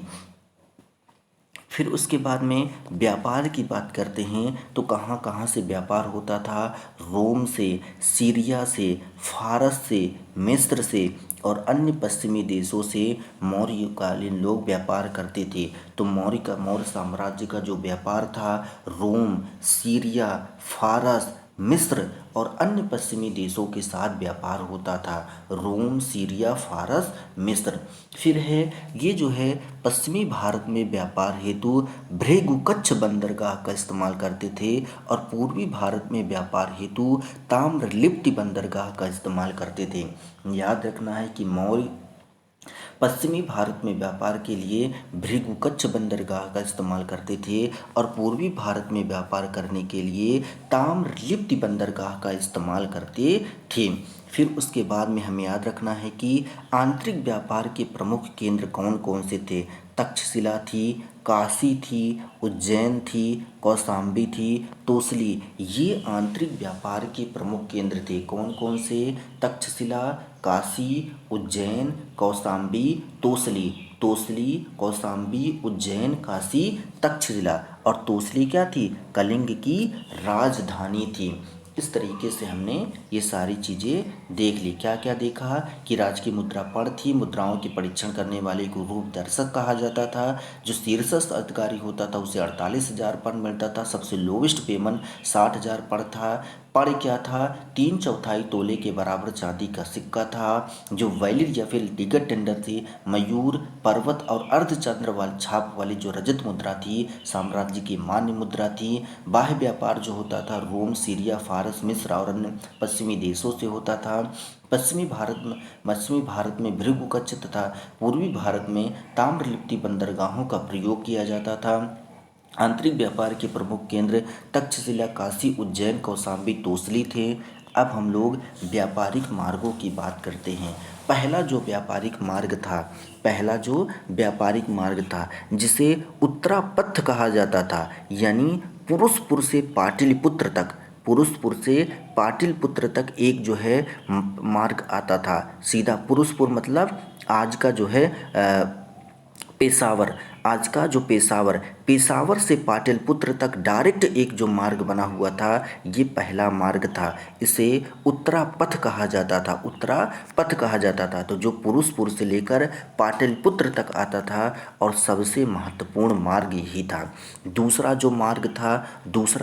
फिर उसके बाद में व्यापार की बात करते हैं तो कहाँ कहाँ से व्यापार होता था? रोम से, सीरिया से, फारस से, मिस्र से और अन्य पश्चिमी देशों से मौर्यकालीन लोग व्यापार करते थे। तो मौर्य साम्राज्य का जो व्यापार था, रोम, सीरिया, फारस, मिस्र और अन्य पश्चिमी देशों के साथ व्यापार होता था। रोम, सीरिया, फारस, मिस्र। फिर है ये जो है पश्चिमी भारत में व्यापार हेतु भृगुकच्छ बंदरगाह का इस्तेमाल करते थे और पूर्वी भारत में व्यापार हेतु ताम्रलिप्ति बंदरगाह का इस्तेमाल करते थे। याद रखना है कि मौर्य पश्चिमी भारत में व्यापार के लिए भृगुकच्छ बंदरगाह का इस्तेमाल करते थे और पूर्वी भारत में व्यापार करने के लिए ताम्रलिप्ति बंदरगाह का इस्तेमाल करते थे। फिर उसके बाद में हमें याद रखना है कि आंतरिक व्यापार के प्रमुख केंद्र कौन कौन से थे? तक्षशिला थी, काशी थी, उज्जैन थी, कौशाम्बी थी, तोसली। ये आंतरिक व्यापार के प्रमुख केंद्र थे। कौन कौन से? तक्षशिला, काशी, उज्जैन, कौशाम्बी, तोसली। तोसली, कौशाम्बी, उज्जैन, काशी, तक्षशिला। और तोसली क्या थी? कलिंग की राजधानी थी। इस तरीके से हमने ये सारी चीज़ें देख ली। क्या क्या देखा कि राज्य की मुद्रा पर्ण थी, मुद्राओं की परीक्षण करने वाले को रूप दर्शक कहा जाता था। जो शीर्षस्थ अधिकारी होता था उसे 48,000 पर्ण मिलता था। सबसे लोवेस्ट पेमेंट 60,000 पर्ण था। पर्ण क्या था? 3/4 तोले के बराबर चांदी का सिक्का था। जो वैलिड या फिर लीगल टेंडर थी, मयूर, पर्वत और अर्धचंद्र वाली छाप वाली जो रजत मुद्रा थी, साम्राज्य की मान्य मुद्रा थी। बाह्य व्यापार जो होता था रोम, सीरिया, फारस, मिस्र और अन्य पश्चिमी देशों से होता था। पश्चिमी भारत में भृगुकच्छ तथा पूर्वी भारत में ताम्रलिप्ति बंदरगाहों का प्रयोग किया जाता था। आंतरिक व्यापार के प्रमुख केंद्र तक्षशिला, काशी, उज्जैन, कौशाम्बी, तोसली थे। अब हम लोग व्यापारिक मार्गों की बात करते हैं। पहला जो व्यापारिक मार्ग था जिसे उत्तरापथ कहा जाता था, यानी पुरुषपुर से पाटलिपुत्र तक एक जो है मार्ग आता था सीधा। पुरुषपुर मतलब आज का जो है पेशावर, आज का जो पेशावर से पाटलिपुत्र तक डायरेक्ट एक जो मार्ग बना हुआ था, ये पहला मार्ग था। इसे उत्तरापथ कहा जाता था। तो जो पुरुषपुर से लेकर पाटलिपुत्र तक आता था और सबसे महत्वपूर्ण मार्ग यही था। दूसरा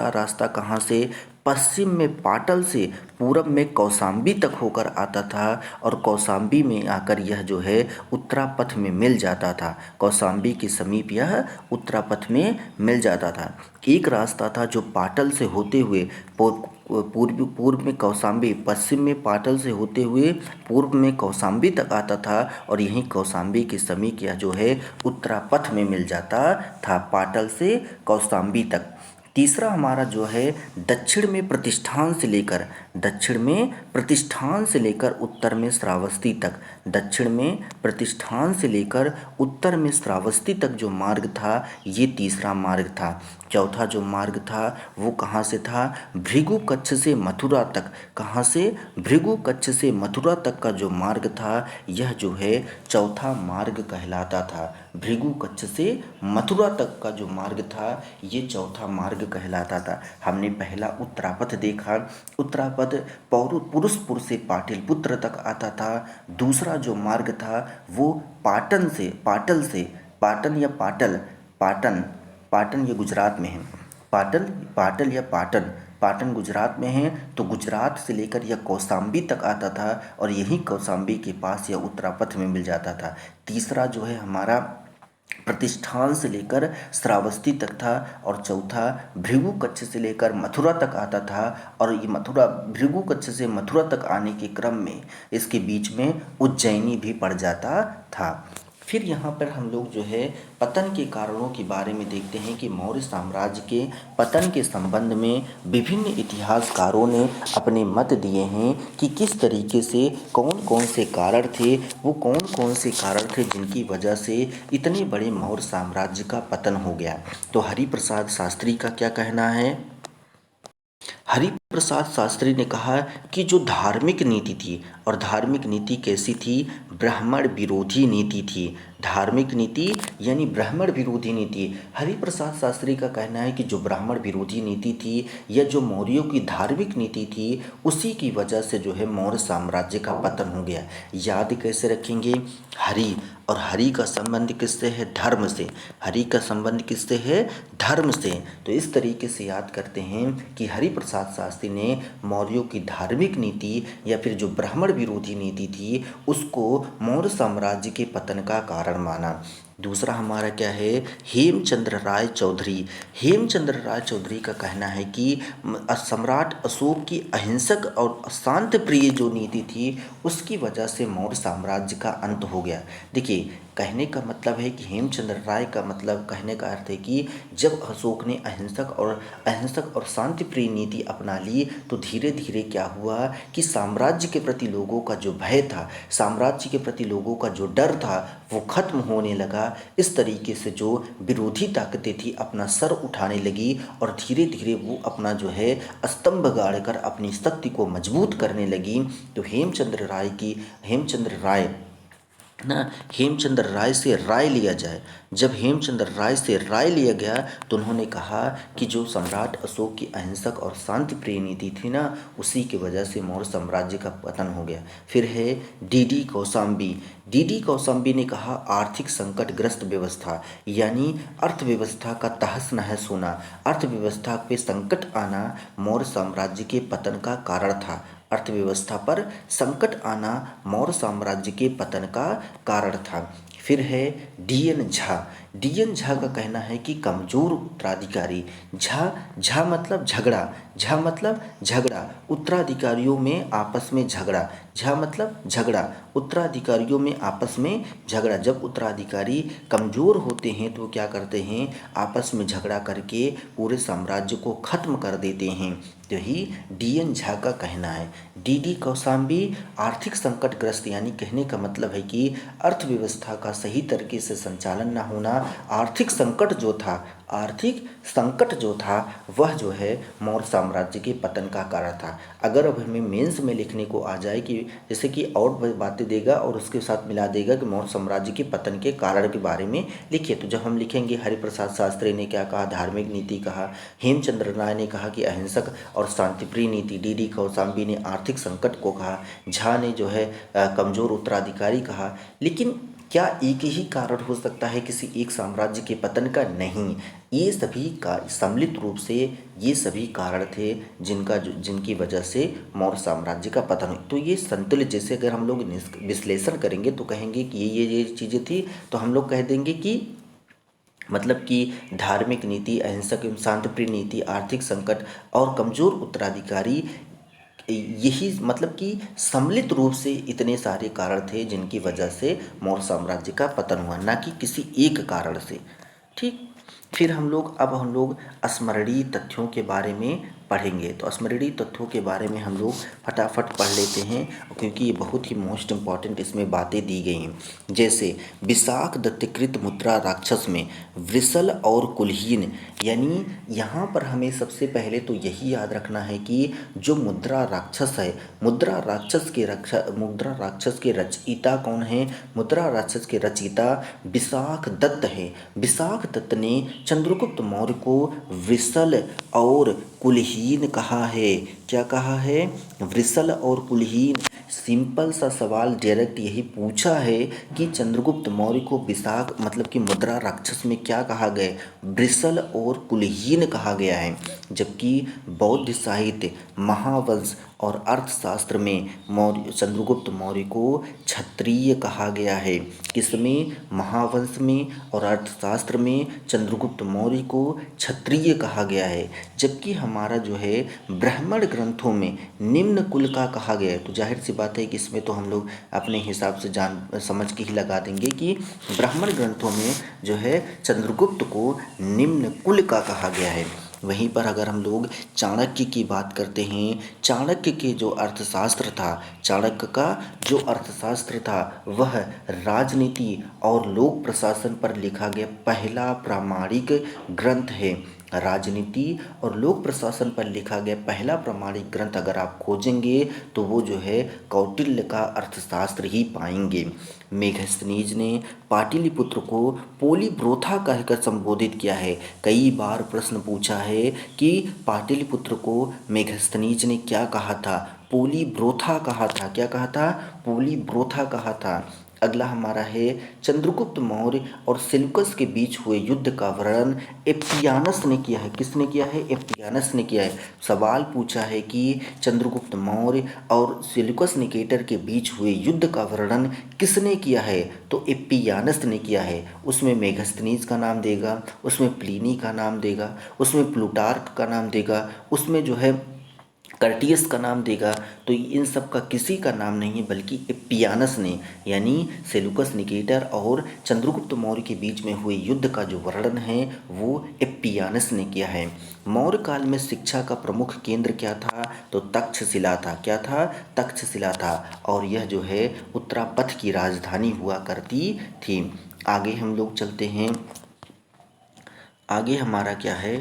रास्ता कहाँ से? पश्चिम में पाटल से पूरब में कौशाम्बी तक होकर आता था और कौशाम्बी में आकर यह जो है उत्तरापथ में मिल जाता था। कौशाम्बी के समीप यह उत्तरापथ में मिल जाता था। एक रास्ता था जो पाटल से होते हुए पूर्व में कौशाम्बी, पश्चिम में पाटल से होते हुए पूर्व में कौशाम्बी तक आता था और यहीं कौशाम्बी के समीप यह जो है उत्तरापथ में मिल जाता था, पाटल से कौशाम्बी तक। तीसरा हमारा जो है दक्षिण में प्रतिष्ठान से लेकर उत्तर में श्रावस्ती तक जो मार्ग था, ये तीसरा मार्ग था। चौथा जो मार्ग था वो कहाँ से था? भृगुकच्छ से मथुरा तक। कहाँ से? भृगुकच्छ से मथुरा तक का जो मार्ग था, यह जो है चौथा मार्ग कहलाता था। भृगुकच्छ से मथुरा तक का जो मार्ग था, ये चौथा मार्ग कहलाता था। हमने पहला उत्तरापथ देखा। उत्तरापथ पुरुषपुर से पाटलिपुत्र तक आता था। दूसरा जो मार्ग था वो पाटन ये गुजरात में है। पाटन गुजरात में है, तो गुजरात से लेकर यह कौशाम्बी तक आता था और यही कौशाम्बी के पास यह उत्तरापथ में मिल जाता था। तीसरा जो है हमारा प्रतिष्ठान से लेकर श्रावस्ती तक था और चौथा भृगुकच्छ से लेकर मथुरा तक आता था और ये भृगुकच्छ से मथुरा तक आने के क्रम में इसके बीच में उज्जैनी भी पड़ जाता था। फिर यहाँ पर हम लोग जो है पतन के कारणों के बारे में देखते हैं कि मौर्य साम्राज्य के पतन के संबंध में विभिन्न इतिहासकारों ने अपने मत दिए हैं कि किस तरीके से कौन कौन से कारण थे जिनकी वजह से इतने बड़े मौर्य साम्राज्य का पतन हो गया। तो हरिप्रसाद शास्त्री का क्या कहना है? हरिप्रसाद शास्त्री ने कहा कि जो धार्मिक नीति थी, और धार्मिक नीति कैसी थी? ब्राह्मण विरोधी नीति थी। धार्मिक नीति यानी ब्राह्मण विरोधी नीति। हरिप्रसाद शास्त्री का कहना है कि जो ब्राह्मण विरोधी नीति थी या जो मौर्यों की धार्मिक नीति थी, उसी की वजह से जो है मौर्य साम्राज्य का पतन हो गया। याद कैसे रखेंगे? हरि, और हरि का संबंध किससे है? धर्म से। हरि का संबंध किससे है? धर्म से। तो इस तरीके से याद करते हैं कि हरिप्रसाद शास्त्री ने मौर्यों की धार्मिक नीति या फिर जो ब्राह्मण विरोधी नीति थी उसको मौर्य साम्राज्य के पतन का कारण माना। दूसरा हमारा क्या है? हेमचंद्र राय चौधरी का कहना है कि सम्राट अशोक की अहिंसक और शांत प्रिय जो नीति थी उसकी वजह से मौर्य साम्राज्य का अंत हो गया। देखिए, कहने का मतलब है कि हेमचंद्र राय का मतलब कहने का अर्थ है कि जब अशोक ने अहिंसक और शांति प्रिय नीति अपना ली तो धीरे धीरे क्या हुआ कि साम्राज्य के प्रति लोगों का जो भय था, साम्राज्य के प्रति लोगों का जो डर था वो खत्म होने लगा। इस तरीके से जो विरोधी ताकतें थी अपना सर उठाने लगी और धीरे धीरे वो अपना जो है स्तंभ गाड़कर अपनी शक्ति को मजबूत करने लगी। तो हेमचंद्र राय ना हेमचंद्र राय से राय लिया जाए। जब हेमचंद्र राय से राय लिया गया तो उन्होंने कहा कि जो सम्राट अशोक की अहिंसक और शांति प्रिय नीति थी ना, उसी की वजह से मौर्य साम्राज्य का पतन हो गया। फिर है डीडी कौशाम्बी। डीडी कौशाम्बी ने कहा आर्थिक संकटग्रस्त व्यवस्था, यानी अर्थव्यवस्था का तहस नहस होना, अर्थव्यवस्था पे संकट आना मौर्य साम्राज्य के पतन का कारण था। अर्थव्यवस्था पर संकट आना मौर्य साम्राज्य के पतन का कारण था। फिर है डीएन झा। डीएन झा का कहना है कि कमजोर उत्तराधिकारी। झा झा मतलब झगड़ा, झा मतलब झगड़ा, उत्तराधिकारियों में आपस में झगड़ा। झा मतलब झगड़ा, उत्तराधिकारियों में आपस में झगड़ा। जब उत्तराधिकारी कमजोर होते हैं तो क्या करते हैं, आपस में झगड़ा करके पूरे साम्राज्य को खत्म कर देते हैं। यही डीएन झा का कहना है। डीडी कौशाम्बी आर्थिक संकटग्रस्त, यानी कहने का मतलब है कि अर्थव्यवस्था का सही तरीके से संचालन न होना, आर्थिक संकट जो था, आर्थिक संकट जो था वह जो है मौर्य साम्राज्य के पतन का कारण था। अगर अब हमें मेंस में लिखने को आ जाए कि जैसे कि और बातें देगा और उसके साथ मिला देगा कि मौर्य साम्राज्य के पतन के कारण के बारे में लिखिए, तो जब हम लिखेंगे हरिप्रसाद शास्त्री ने क्या कहा, धार्मिक नीति कहा, हेमचंद्र राय ने कहा कि अहिंसक और शांतिप्रिय नीति, डीडी कौशाम्बी ने आर्थिक संकट को कहा, झा ने जो है कमजोर उत्तराधिकारी कहा। लेकिन क्या एक ही कारण हो सकता है किसी एक साम्राज्य के पतन का? नहीं, ये सभी का सम्मिलित रूप से ये सभी कारण थे जिनकी वजह से मौर्य साम्राज्य का पतन हुआ। तो ये संतुलित, जैसे अगर हम लोग विश्लेषण करेंगे तो कहेंगे कि ये चीज़ें थी, तो हम लोग कह देंगे कि मतलब कि धार्मिक नीति, अहिंसक एवं शांतिप्रिय नीति, आर्थिक संकट और कमजोर उत्तराधिकारी, यही मतलब कि सम्मिलित रूप से इतने सारे कारण थे जिनकी वजह से मौर्य साम्राज्य का पतन हुआ, ना कि किसी एक कारण से। ठीक। फिर अब हम लोग स्मरणीय तथ्यों के बारे में पढ़ेंगे। तो स्मरणीय तथ्यों के बारे में हम लोग फटाफट पढ़ लेते हैं, क्योंकि ये बहुत ही मोस्ट इम्पॉर्टेंट इसमें बातें दी गई हैं। जैसे विशाख दत्तकृत मुद्रा राक्षस में वृषल और कुलहीन, यानी यहाँ पर हमें सबसे पहले तो यही याद रखना है कि जो मुद्रा राक्षस है, मुद्रा राक्षस के रचयिता कौन है? मुद्रा राक्षस के रचयिता विशाख दत्त है। विशाख दत्त ने चंद्रगुप्त मौर्य को वृषल और कुलहीन कहा है। क्या कहा है? वृषल और कुलहीन। सिंपल सा सवाल डायरेक्ट यही पूछा है कि चंद्रगुप्त मौर्य को विशाख मतलब कि मुद्रा राक्षस में क्या कहा गया? वृषल और कुलहीन कहा गया है। जबकि बौद्ध साहित्य, महावंश और अर्थशास्त्र में चंद्रगुप्त मौर्य को क्षत्रिय कहा गया है। किसमें? महावंश में और अर्थशास्त्र में चंद्रगुप्त मौर्य को क्षत्रिय कहा गया है। जबकि हमारा जो है ब्राह्मण ग्रंथों में निम्न कुल का कहा गया है। तो जाहिर सी बात है कि इसमें तो हम लोग अपने हिसाब से समझ के ही लगा देंगे कि ब्राह्मण ग्रंथों में जो है चंद्रगुप्त को निम्न कुल का कहा गया है। वहीं पर अगर हम लोग चाणक्य की बात करते हैं, चाणक्य के जो अर्थशास्त्र था, चाणक्य का जो अर्थशास्त्र था वह राजनीति और लोक प्रशासन पर लिखा गया पहला प्रामाणिक ग्रंथ है। राजनीति और लोक प्रशासन पर लिखा गया पहला प्रामाणिक ग्रंथ अगर आप खोजेंगे तो वो जो है कौटिल्य का अर्थशास्त्र ही पाएंगे। मेगस्थनीज ने पाटलिपुत्र को पोलीब्रोथा कहकर संबोधित किया है। कई बार प्रश्न पूछा है कि पाटलिपुत्र को मेगस्थनीज ने क्या कहा था? पोलीब्रोथा कहा था। क्या कहा था? पोलीब्रोथा कहा था। अगला हमारा है चंद्रगुप्त मौर्य और सेल्यूकस के बीच हुए युद्ध का वर्णन एप्टियानस ने किया है। किसने किया है? एप्टियानस ने किया है। सवाल पूछा है कि चंद्रगुप्त मौर्य और सेल्यूकस निकेटर के बीच हुए युद्ध का वर्णन किसने किया है? तो एप्टियानस ने किया है। उसमें मेगस्थनीज का नाम देगा, उसमें प्लिनी का नाम देगा, उसमें प्लूटार्क का नाम देगा, उसमें जो है कर्टियस का नाम देगा। तो इन सब का किसी का नाम नहीं है बल्कि एप्टियानस ने, यानी सेल्यूकस निकेटर और चंद्रगुप्त मौर्य के बीच में हुए युद्ध का जो वर्णन है वो एप्टियानस ने किया है। मौर्य काल में शिक्षा का प्रमुख केंद्र क्या था? तो तक्षशिला था। क्या था? तक्षशिला था। और यह जो है उत्तरापथ की राजधानी हुआ करती थी। आगे हम लोग चलते हैं। आगे हमारा क्या है,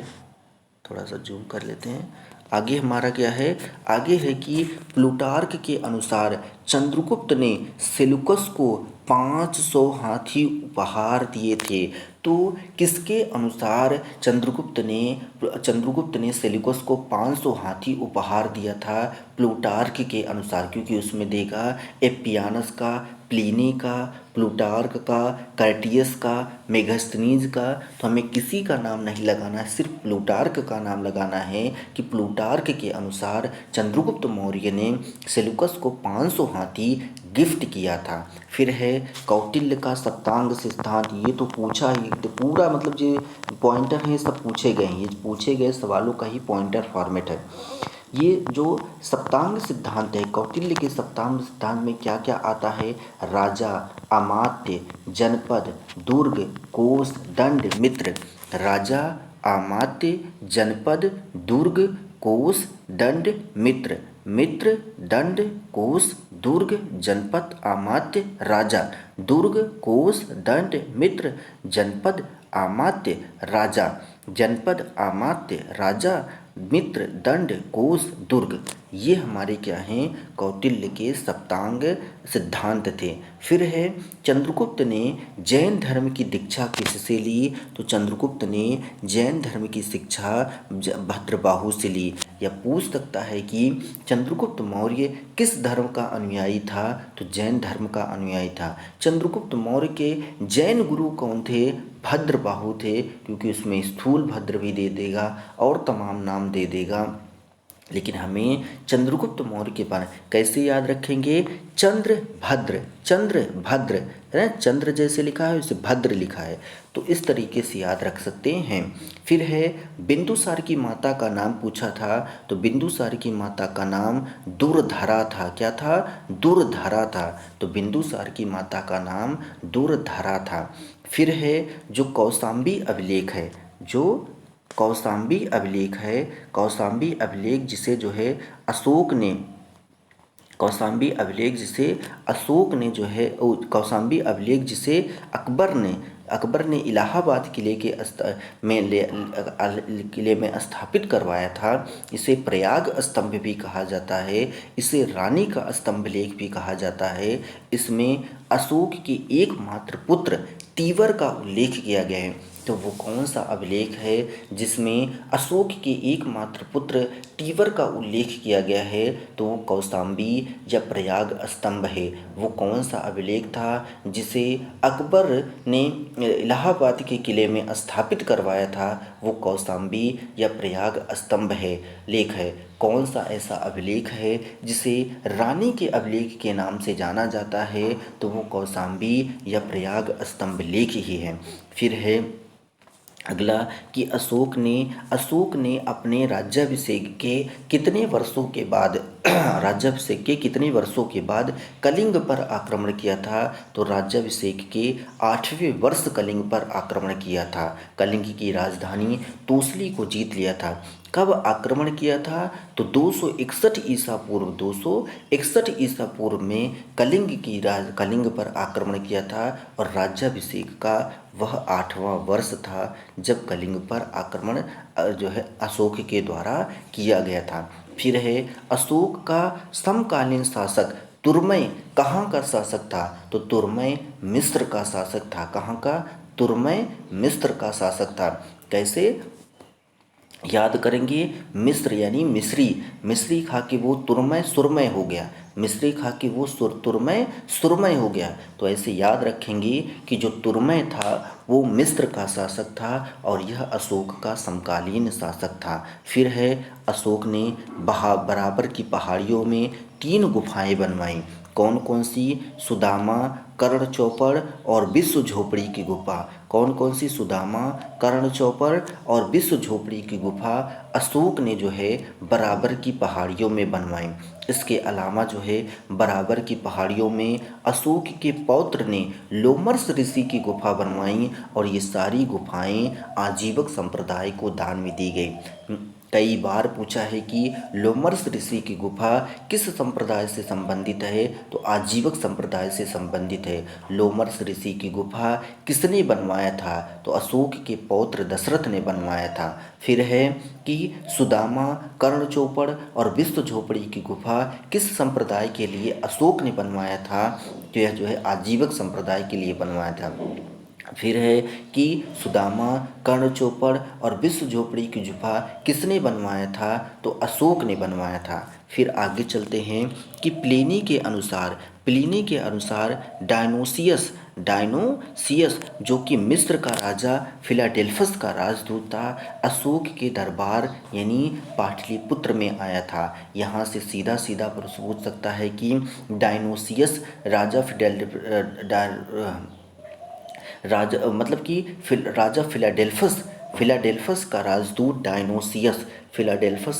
थोड़ा सा जूम कर लेते हैं। आगे हमारा क्या है? आगे है कि प्लूटार्क के अनुसार चंद्रगुप्त ने सेल्यूकस को 500 हाथी उपहार दिए थे। तो किसके अनुसार चंद्रगुप्त ने सेल्यूकस को 500 हाथी उपहार दिया था? प्लूटार्क के अनुसार, क्योंकि उसमें देगा एपियानस का, प्लिनी का, प्लूटार्क का, कर्टियस का, मेगास्थनीज का। तो हमें किसी का नाम नहीं लगाना है, सिर्फ प्लूटार्क का नाम लगाना है कि प्लूटार्क के अनुसार चंद्रगुप्त मौर्य ने सेल्यूकस को 500 हाथी गिफ्ट किया था। फिर है कौटिल्य का सप्तांग सिद्धांत। ये तो पूछा ही, तो पूरा मतलब जो पॉइंटर है सब पूछे गए हैं, ये पूछे गए सवालों का ही पॉइंटर फॉर्मेट है। ये जो सप्तांग सिद्धांत है, कौटिल्य के सप्तांग सिद्धांत में क्या क्या आता है? राजा, अमात्य, जनपद, दुर्ग, कोष, दंड, मित्र। राजा, अमात्य, जनपद, दुर्ग, कोष, दंड, मित्र। मित्र, दंड, कोष, दुर्ग, जनपद, अमात्य, राजा। दुर्ग, कोष, दंड, मित्र, जनपद, अमात्य, राजा। जनपद, अमात्य, राजा, मित्र, दंड, कोष, दुर्ग। ये हमारे क्या हैं? कौटिल्य के सप्तांग सिद्धांत थे। फिर है चंद्रगुप्त ने जैन धर्म की दीक्षा किससे ली? तो चंद्रगुप्त ने जैन धर्म की शिक्षा भद्रबाहु से ली। या पूछ सकता है कि चंद्रगुप्त मौर्य किस धर्म का अनुयायी था? तो जैन धर्म का अनुयायी था। चंद्रगुप्त मौर्य के जैन गुरु कौन थे? भद्रबाहु थे, क्योंकि उसमें स्थूल भद्र भी दे देगा और तमाम नाम दे देगा। लेकिन हमें चंद्रगुप्त मौर्य के बारे में कैसे याद रखेंगे? चंद्रभद्र, चंद्रभद्र है, चंद्र जैसे लिखा है उसे भद्र लिखा है, तो इस तरीके से याद रख सकते हैं। फिर है बिंदुसार की माता का नाम पूछा था, तो बिंदुसार की माता का नाम दुर्धरा था। क्या था? दुर्धरा था। तो बिंदुसार की माता का नाम दुर्धरा था। फिर है जो कौशाम्बी अभिलेख है, जो कौशाम्बी अभिलेख है, कौशाम्बी अभिलेख जिसे जो है अशोक ने, कौशाम्बी अभिलेख जिसे अशोक ने जो है, कौशाम्बी अभिलेख जिसे अकबर ने इलाहाबाद किले में स्थापित करवाया था। इसे प्रयाग स्तंभ भी कहा जाता है, इसे रानी का स्तंभ लेख भी कहा जाता है। इसमें अशोक के एकमात्र पुत्र तीवर का उल्लेख किया गया है। तो वो कौन सा अभिलेख है जिसमें अशोक के एकमात्र पुत्र तीवर का उल्लेख किया गया है? तो वो कौशाम्बी या प्रयाग स्तंभ है। वो कौन सा अभिलेख था जिसे अकबर ने इलाहाबाद के किले में स्थापित करवाया था? वो कौशाम्बी या प्रयाग स्तंभ है, लेख है। कौन सा ऐसा अभिलेख है जिसे रानी के अभिलेख के नाम से जाना जाता है? तो वो कौशाम्बी या प्रयाग स्तंभ लेख ही है। फिर है अगला कि अशोक ने अपने राज्याभिषेक के कितने वर्षों के बाद कलिंग पर आक्रमण किया था? तो राज्याभिषेक के 8वें वर्ष कलिंग पर आक्रमण किया था। कलिंग की राजधानी तोसली को जीत लिया था। कब आक्रमण किया था? तो 261 ईसा पूर्व में कलिंग पर आक्रमण किया था, और राज्याभिषेक का वह 8वां वर्ष था जब कलिंग पर आक्रमण जो है अशोक के द्वारा किया गया था। फिर है अशोक का समकालीन शासक तुर्मै कहाँ का शासक था? तो तुर्मै मिस्र का शासक था। कहाँ का? तुर्मै मिस्र का शासक था। कैसे याद करेंगे? मिस्र यानी मिस्री खा के वो तुर्मै सुरमय हो गया, मिस्री खा के वो तुर्मै सुरमय हो गया। तो ऐसे याद रखेंगे कि जो तुर्मै था वो मिस्र का शासक था और यह अशोक का समकालीन शासक था। फिर है अशोक ने बराबर की पहाड़ियों में 3 गुफाएं बनवाई। कौन कौन सी? सुदामा, कर्ण चौपड़ और विश्व झोपड़ी की गुफा। कौन कौन सी? सुदामा, कर्ण चौपड़ और विश्व झोपड़ी की गुफा अशोक ने जो है बराबर की पहाड़ियों में बनवाई। इसके अलावा जो है बराबर की पहाड़ियों में अशोक के पौत्र ने लोमर्स ऋषि की गुफा बनवाई, और ये सारी गुफाएं आजीवक संप्रदाय को दान में दी गई। कई बार पूछा है कि लोमर्स ऋषि की गुफा किस संप्रदाय से संबंधित है, तो आजीवक संप्रदाय से संबंधित है। लोमर्स ऋषि की गुफा किसने बनवाया था, तो अशोक के पौत्र दशरथ ने बनवाया था। फिर है कि सुदामा, कर्ण चोपड़ और विश्व झोपड़ी की गुफा किस संप्रदाय के लिए अशोक ने बनवाया था, तो यह जो है आजीवक संप्रदाय के लिए बनवाया था। फिर है कि सुदामा, कर्ण चोपड़ और विश्व झोपड़ी की गुफा किसने बनवाया था, तो अशोक ने बनवाया था। फिर आगे चलते हैं कि प्लिनी के अनुसार डायनोसियस जो कि मिस्र का राजा फिलाडेल्फस का राजदूत था, अशोक के दरबार यानी पाटलिपुत्र में आया था। यहाँ से सीधा सीधा प्रश्न पूछ सकता है कि डायनोसियस राजा फिलाडेल्फस का राजदूत डायनोसियस फिलाडेल्फस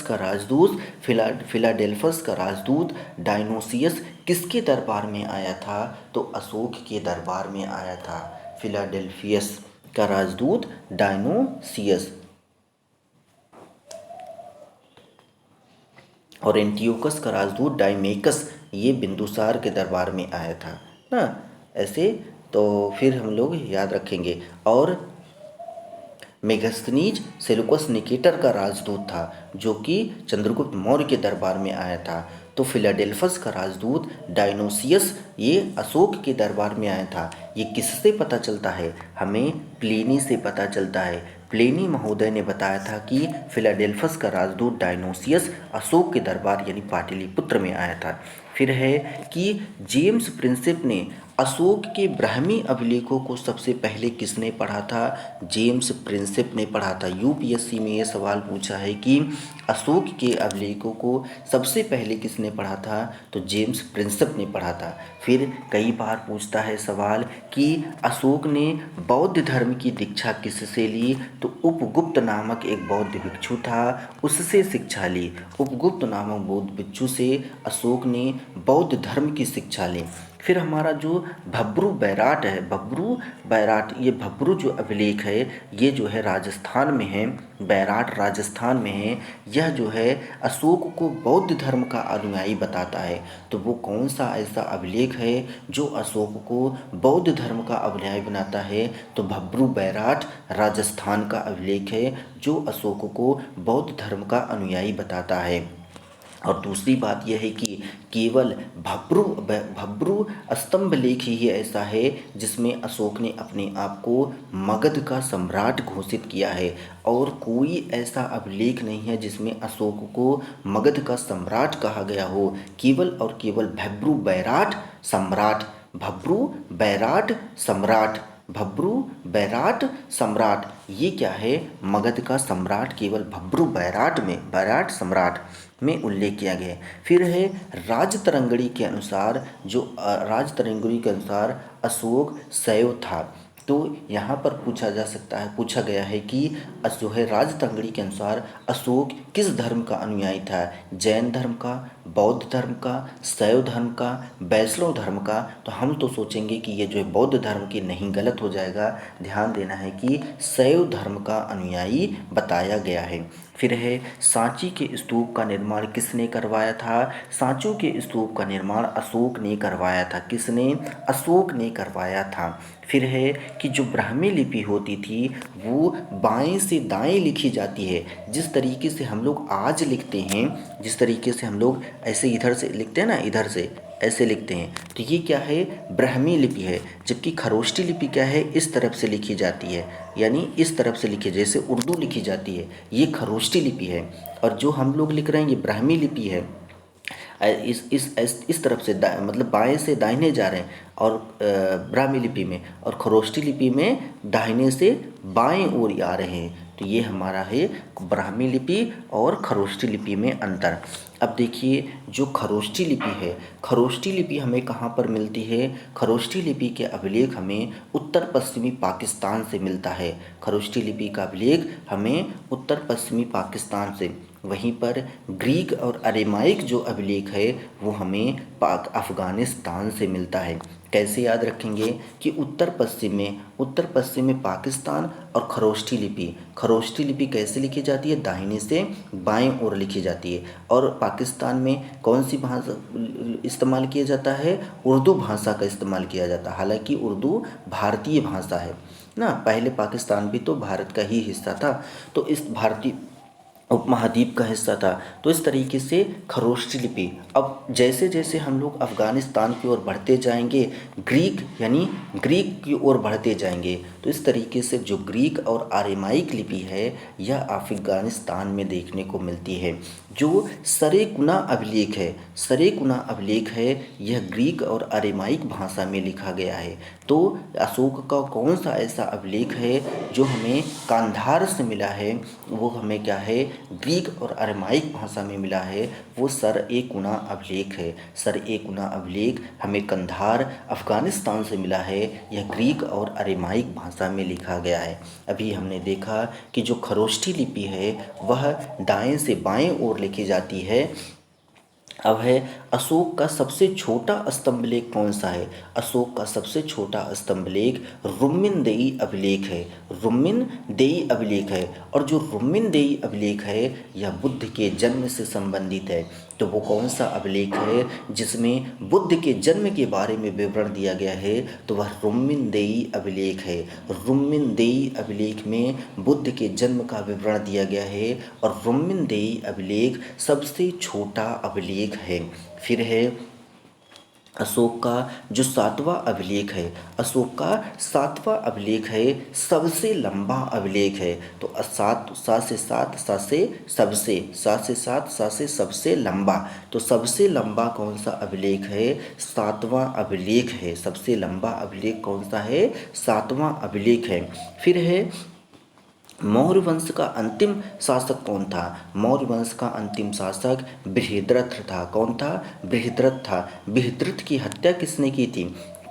का राजदूत डायनोसियस किसके दरबार में आया था, तो अशोक के दरबार में आया था। फिलाडेल्फियस का राजदूत डायनोसियस। और एंटियोकस का राजदूत डायमेकस ये बिंदुसार के दरबार में आया था ना। ऐसे तो फिर हम लोग याद रखेंगे। और मेगास्थनीज सेलुकस निकेटर का राजदूत था जो कि चंद्रगुप्त मौर्य के दरबार में आया था। तो फिलाडेल्फस का राजदूत डायनोसियस ये अशोक के दरबार में आया था। ये किससे पता चलता है, हमें प्लिनी से पता चलता है। प्लिनी महोदय ने बताया था कि फिलाडेल्फस का राजदूत डायनोसियस अशोक के दरबार यानी पाटलिपुत्र में आया था। फिर है कि जेम्स प्रिंसेप ने अशोक के ब्राह्मी अभिलेखों को सबसे पहले किसने पढ़ा था, जेम्स प्रिंसेप ने पढ़ा था। यूपीएससी में ये सवाल पूछा है कि अशोक के अभिलेखों को सबसे पहले किसने पढ़ा था, तो जेम्स प्रिंसेप ने पढ़ा था। फिर कई बार पूछता है सवाल कि अशोक ने बौद्ध धर्म की दीक्षा किससे ली, तो उपगुप्त नामक एक बौद्ध भिक्षु था, उससे शिक्षा ली। उपगुप्त नामक बौद्ध भिक्षु से अशोक ने बौद्ध धर्म की शिक्षा ली। फिर हमारा जो भब्रू बैराट है, ये भब्रू जो अभिलेख है ये जो है राजस्थान में है, बैराट राजस्थान में है। यह जो है अशोक को बौद्ध धर्म का अनुयायी बताता है। तो वो कौन सा ऐसा अभिलेख है जो अशोक को बौद्ध धर्म का अनुयायी बनाता है, तो भब्रू बैराट राजस्थान का अभिलेख है जो अशोक को बौद्ध धर्म का अनुयायी बताता है। और दूसरी बात यह है कि केवल भब्रू स्तंभ लेख ही ऐसा है जिसमें अशोक ने अपने आप को मगध का सम्राट घोषित किया है, और कोई ऐसा अभिलेख नहीं है जिसमें अशोक को मगध का सम्राट कहा गया हो। केवल और केवल भब्रू बैराट सम्राट ये क्या है, मगध का सम्राट केवल भब्रू बैराट सम्राट में उल्लेख किया गया है। फिर है राजतरंगिणी के अनुसार अशोक शैव था। तो यहाँ पर पूछा गया है कि जो है राजतरंगिणी के अनुसार अशोक किस धर्म का अनुयायी था, जैन धर्म का, बौद्ध धर्म का, शैव धर्म का, वैष्णव धर्म का। तो हम तो सोचेंगे कि ये जो है बौद्ध धर्म की, नहीं, गलत हो जाएगा। ध्यान देना है कि शैव धर्म का अनुयायी बताया गया है। फिर है सांची के स्तूप का निर्माण किसने करवाया था, सांचू के स्तूप का निर्माण अशोक ने करवाया था। किसने, अशोक ने करवाया था। फिर है कि जो ब्राह्मी लिपि होती थी वो बाएं से दाएं लिखी जाती है। जिस तरीके से हम लोग आज लिखते हैं, जिस तरीके से हम लोग ऐसे इधर से लिखते हैं ना, इधर से ऐसे लिखते हैं, तो ये क्या है, ब्राह्मी लिपि है। जबकि खरोष्टी लिपि क्या है, इस तरफ से लिखी जाती है, यानी इस तरफ से लिखी, जैसे उर्दू लिखी जाती है, ये खरोष्टी लिपि है। और जो हम लोग लिख रहे हैं ये ब्राह्मी लिपि है। इस तरफ से मतलब बाएं से दाहिने जा रहे हैं, और ब्राह्मी लिपि में, और खरोष्टी लिपि में दाहिने से बाएं ओर आ रहे हैं। तो ये हमारा है ब्राह्मी लिपि और खरोष्टी लिपि में अंतर। अब देखिए जो खरोष्टी लिपि है, खरोष्टी लिपि हमें कहाँ पर मिलती है, खरोष्टी लिपि के अभिलेख हमें उत्तर पश्चिमी पाकिस्तान से मिलता है। खरोष्टी लिपि का अभिलेख हमें उत्तर पश्चिमी पाकिस्तान से वहीं पर ग्रीक और अरेमाइक जो अभिलेख है वो हमें पाक अफ़गानिस्तान से मिलता है। कैसे याद रखेंगे कि उत्तर पश्चिम में पाकिस्तान और खरोष्ठी लिपि कैसे लिखी जाती है, दाहिने से बाएं ओर लिखी जाती है। और पाकिस्तान में कौन सी भाषा इस्तेमाल किया जाता है, उर्दू भाषा का इस्तेमाल किया जाता है। हालांकि उर्दू भारतीय भाषा है ना, पहले पाकिस्तान भी तो भारत का ही हिस्सा था, तो इस भारतीय उपमहाद्वीप का हिस्सा था। तो इस तरीके से खरोष्ठी लिपि, अब जैसे जैसे हम लोग अफ़गानिस्तान की ओर बढ़ते जाएंगे, ग्रीक की ओर बढ़ते जाएंगे, तो इस तरीके से जो ग्रीक और आरेमाइक लिपि है यह अफ़गानिस्तान में देखने को मिलती है। जो सरेकुना अभिलेख है यह ग्रीक और अरेमाइक भाषा में लिखा गया है। तो अशोक का कौन सा ऐसा अभिलेख है जो हमें कांधार से मिला है, वो हमें क्या है, ग्रीक और अरेमाइक भाषा में मिला है, वो सर-ए-कुना अभिलेख है। सर-ए-कुना अभिलेख हमें कंधार अफ़गानिस्तान से मिला है, यह ग्रीक और अरेमाइक भाषा में लिखा गया है। अभी हमने देखा कि जो खरोष्ठी लिपि है वह दाएं से बाएं ओर लिखी जाती है। अब है अशोक का सबसे छोटा स्तंभलेख कौन सा है। अशोक का सबसे छोटा स्तंभलेख रुम्मिनदेई अभिलेख है। रुम्मिनदेई अभिलेख है, और जो रुम्मिनदेई अभिलेख है यह बुद्ध के जन्म से संबंधित है। तो वो कौन सा अभिलेख है जिसमें बुद्ध के जन्म के बारे में विवरण दिया गया है, तो वह रुम्मिनदेई अभिलेख है। रुम्मिनदेई अभिलेख में बुद्ध के जन्म का विवरण दिया गया है, और रुम्मिनदेई अभिलेख सबसे छोटा अभिलेख है। फिर है अशोक का जो सातवां अभिलेख है, अशोक का सातवां अभिलेख है सबसे लंबा अभिलेख है। तो सात से सबसे लंबा, तो सबसे लंबा कौन सा अभिलेख है, सातवां अभिलेख है। सबसे लंबा अभिलेख कौन सा है, सातवां अभिलेख है। फिर है मौर्य वंश का अंतिम शासक कौन था। मौर्य वंश का अंतिम शासक बृहद्रथ था। कौन था, बृहद्रथ था। बृहद्रथ की हत्या किसने की थी,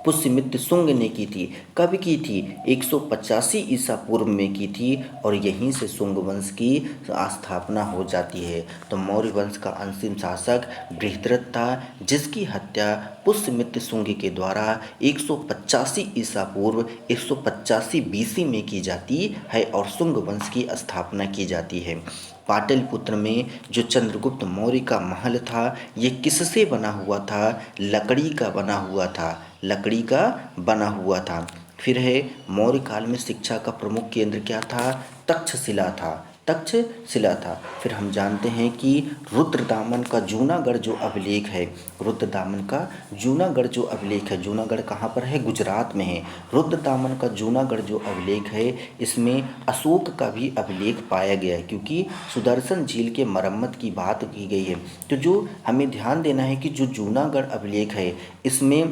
पुष्यमित्र शुंग ने की थी। कब की थी, 185 ईसा पूर्व में की थी, और यहीं से शुंग वंश की स्थापना हो जाती है। तो मौर्य वंश का अंतिम शासक बृहद्रथ था, जिसकी हत्या पुष्यमित्र शुंग के द्वारा 185 ईसा पूर्व 185 बीसी में की जाती है, और शुंग वंश की स्थापना की जाती है। पाटलिपुत्र में जो चंद्रगुप्त मौर्य का महल था ये किससे बना हुआ था, लकड़ी का बना हुआ था। लकड़ी का बना हुआ था। फिर है मौर्य काल में शिक्षा का प्रमुख केंद्र क्या था, तक्षशिला था। तक्षशिला था। फिर हम जानते हैं कि रुद्रदामन का जूनागढ़ जो अभिलेख है, रुद्रदामन का जूनागढ़ जो अभिलेख है, जूनागढ़ कहाँ पर है, गुजरात में है। रुद्रदामन का जूनागढ़ जो अभिलेख है इसमें अशोक का भी अभिलेख पाया गया है, क्योंकि सुदर्शन झील के मरम्मत की बात की गई है। तो जो हमें ध्यान देना है कि जो जूनागढ़ अभिलेख है इसमें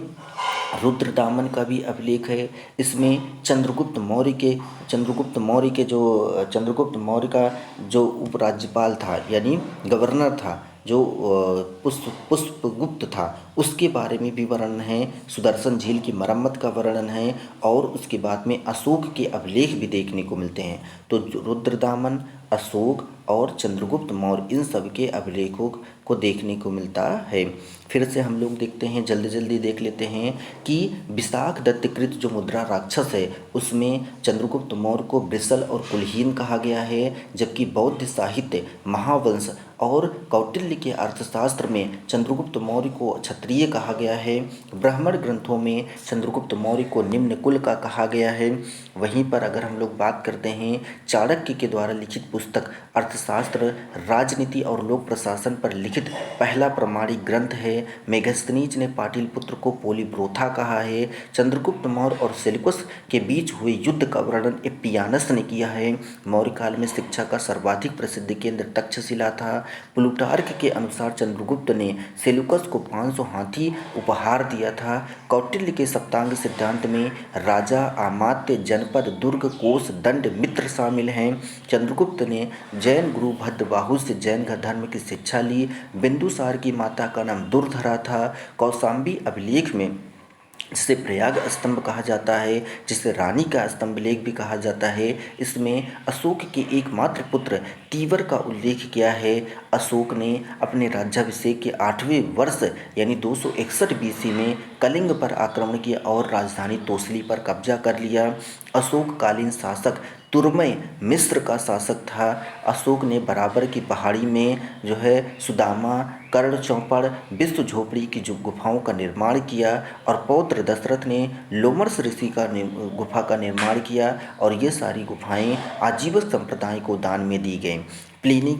रुद्रदामन का भी अभिलेख है, इसमें चंद्रगुप्त मौर्य का जो उपराज्यपाल था यानी गवर्नर था, जो पुष्पगुप्त था, उसके बारे में भी वर्णन है। सुदर्शन झील की मरम्मत का वर्णन है, और उसके बाद में अशोक के अभिलेख भी देखने को मिलते हैं। तो रुद्रदामन, अशोक और चंद्रगुप्त मौर्य इन सब के अभिलेखों को देखने को मिलता है। फिर से हम लोग देखते हैं, जल्दी जल्दी देख लेते हैं कि विशाख दत्तकृत जो मुद्रा राक्षस है उसमें चंद्रगुप्त मौर्य को ब्रिसल और कुलहीन कहा गया है, जबकि बौद्ध साहित्य, महावंश और कौटिल्य के अर्थशास्त्र में चंद्रगुप्त मौर्य को क्षत्रिय कहा गया है। ब्राह्मण ग्रंथों में चंद्रगुप्त मौर्य को निम्न कुल का कहा गया है। वहीं पर अगर हम लोग बात करते हैं चाणक्य के द्वारा लिखित पुस्तक अर्थशास्त्र, राजनीति और लोक प्रशासन पर लिखित पहला प्रमाणिक ग्रंथ है। मेगस्थनीज ने पाटलिपुत्र को पोलीब्रोथा कहा है। चंद्रगुप्त मौर्य और सेल्यूकस के बीच हुए युद्ध का वर्णन एपियानस ने किया है। मौर्य काल में शिक्षा का सर्वाधिक प्रसिद्ध केंद्र तक्षशिला था। प्लूटार्क के अनुसार चंद्रगुप्त ने सेल्यूकस को 500 हाथी उपहार दिया था। कौटिल्य के सप्तांग सिद्धांत में राजा, अमात्य, जनपद, दुर्ग, कोष, दंड, मित्र शामिल हैं। चंद्रगुप्त ने जैन गुरु भद्रबाहु से जैन धर्म की शिक्षा ली। बिंदुसार की माता का नाम दुर्धरा था। कौशाम्बी अभिलेख में, जिसे प्रयाग स्तंभ कहा जाता है, जिसे रानी का स्तंभ लेख भी कहा जाता है, इसमें अशोक के एकमात्र पुत्र तीवर का उल्लेख किया है। अशोक ने अपने राज्याभिषेक के 8वें वर्ष यानी 261 बीसी में कलिंग पर आक्रमण किया और राजधानी तोसली पर कब्जा कर लिया। अशोककालीन शासक तुर्मय मिस्र का शासक था। अशोक ने बराबर की पहाड़ी में जो है सुदामा, कर्ण चौपड़, विश्व झोपड़ी की जो गुफाओं का निर्माण किया और पौत्र दशरथ ने लोमर्स ऋषि का गुफा का निर्माण किया और ये सारी गुफाएं आजीवन संप्रदाय को दान में दी गई। प्लिनी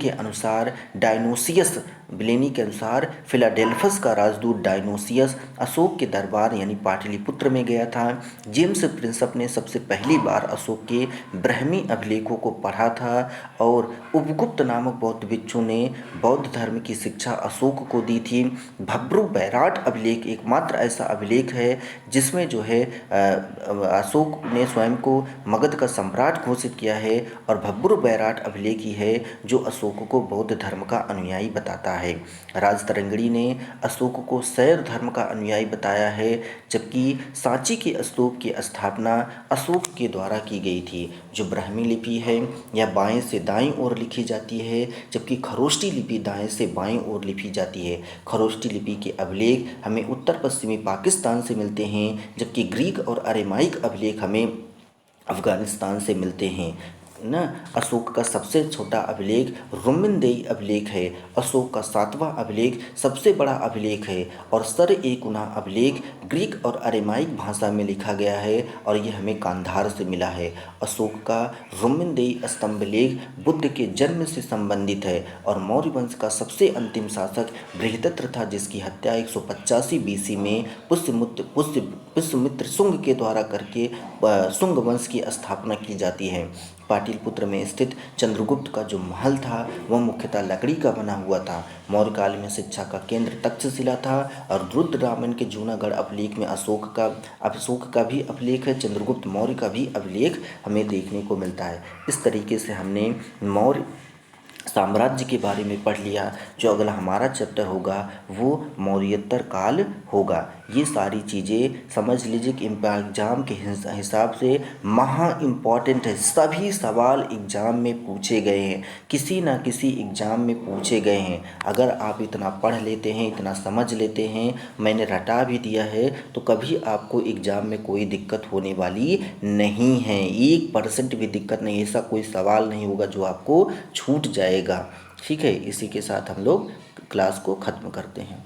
के अनुसार फिलाडेल्फस का राजदूत डायनोसियस अशोक के दरबार यानी पाटलिपुत्र में गया था। जेम्स प्रिंसप ने सबसे पहली बार अशोक के ब्राह्मी अभिलेखों को पढ़ा था और उपगुप्त नामक बौद्ध भिक्षु ने बौद्ध धर्म की शिक्षा अशोक को दी थी। भब्रू बैराट अभिलेख एकमात्र ऐसा अभिलेख है जिसमें जो है अशोक ने स्वयं को मगध का सम्राट घोषित किया है और भब्रू बैराट अभिलेख ही है जो अशोक को बौद्ध धर्म का अनुयायी बताता है। राजतरंगिणी ने अशोक को शैव धर्म का अनुयायी बताया है, जबकि सांची के स्तूप की स्थापना अशोक के द्वारा की गई थी, जो ब्राह्मी लिपि है यह बाएं से दाईं ओर लिखी जाती है, जबकि खरोष्टी लिपि दाएं से बाईं ओर लिखी जाती है। खरोष्टी लिपि के अभिलेख हमें उत्तर पश्चिमी पाकिस्तान से मिलते हैं, जबकि ग्रीक और अरेमाइक अभिलेख हमें अफगानिस्तान से मिलते हैं न। अशोक का सबसे छोटा अभिलेख रुमिनदेई अभिलेख है। अशोक का 7वां अभिलेख सबसे बड़ा अभिलेख है और सर-ए-कुना अभिलेख ग्रीक और अरेमाइक भाषा में लिखा गया है और यह हमें कांधार से मिला है। अशोक का रुमिनदेई स्तंभलेख बुद्ध के जन्म से संबंधित है और मौर्य वंश का सबसे अंतिम शासक बृहदत्र था, जिसकी हत्या 185 बीसी में पुष्यमित्र शुंग के द्वारा करके शुंग वंश की स्थापना की जाती है। पाटलिपुत्र में स्थित चंद्रगुप्त का जो महल था वह मुख्यतः लकड़ी का बना हुआ था। मौर्य काल में शिक्षा का केंद्र तक्षशिला था और रुद्ररामन के जूनागढ़ अभिलेख में अशोक का भी अभिलेख है। चंद्रगुप्त मौर्य का भी अभिलेख हमें देखने को मिलता है। इस तरीके से हमने मौर्य साम्राज्य के बारे में पढ़ लिया। जो अगला हमारा चैप्टर होगा वो मौर्योत्तर काल होगा। ये सारी चीज़ें समझ लीजिए कि एग्जाम के हिसाब से महा इम्पॉर्टेंट है। सभी सवाल एग्जाम में पूछे गए हैं, किसी ना किसी एग्जाम में पूछे गए हैं। अगर आप इतना पढ़ लेते हैं, इतना समझ लेते हैं, मैंने रटा भी दिया है, तो कभी आपको एग्जाम में कोई दिक्कत होने वाली नहीं है। 1% भी दिक्कत नहीं, ऐसा कोई सवाल नहीं होगा जो आपको छूट जाएगा। ठीक है, इसी के साथ हम लोग क्लास को ख़त्म करते हैं।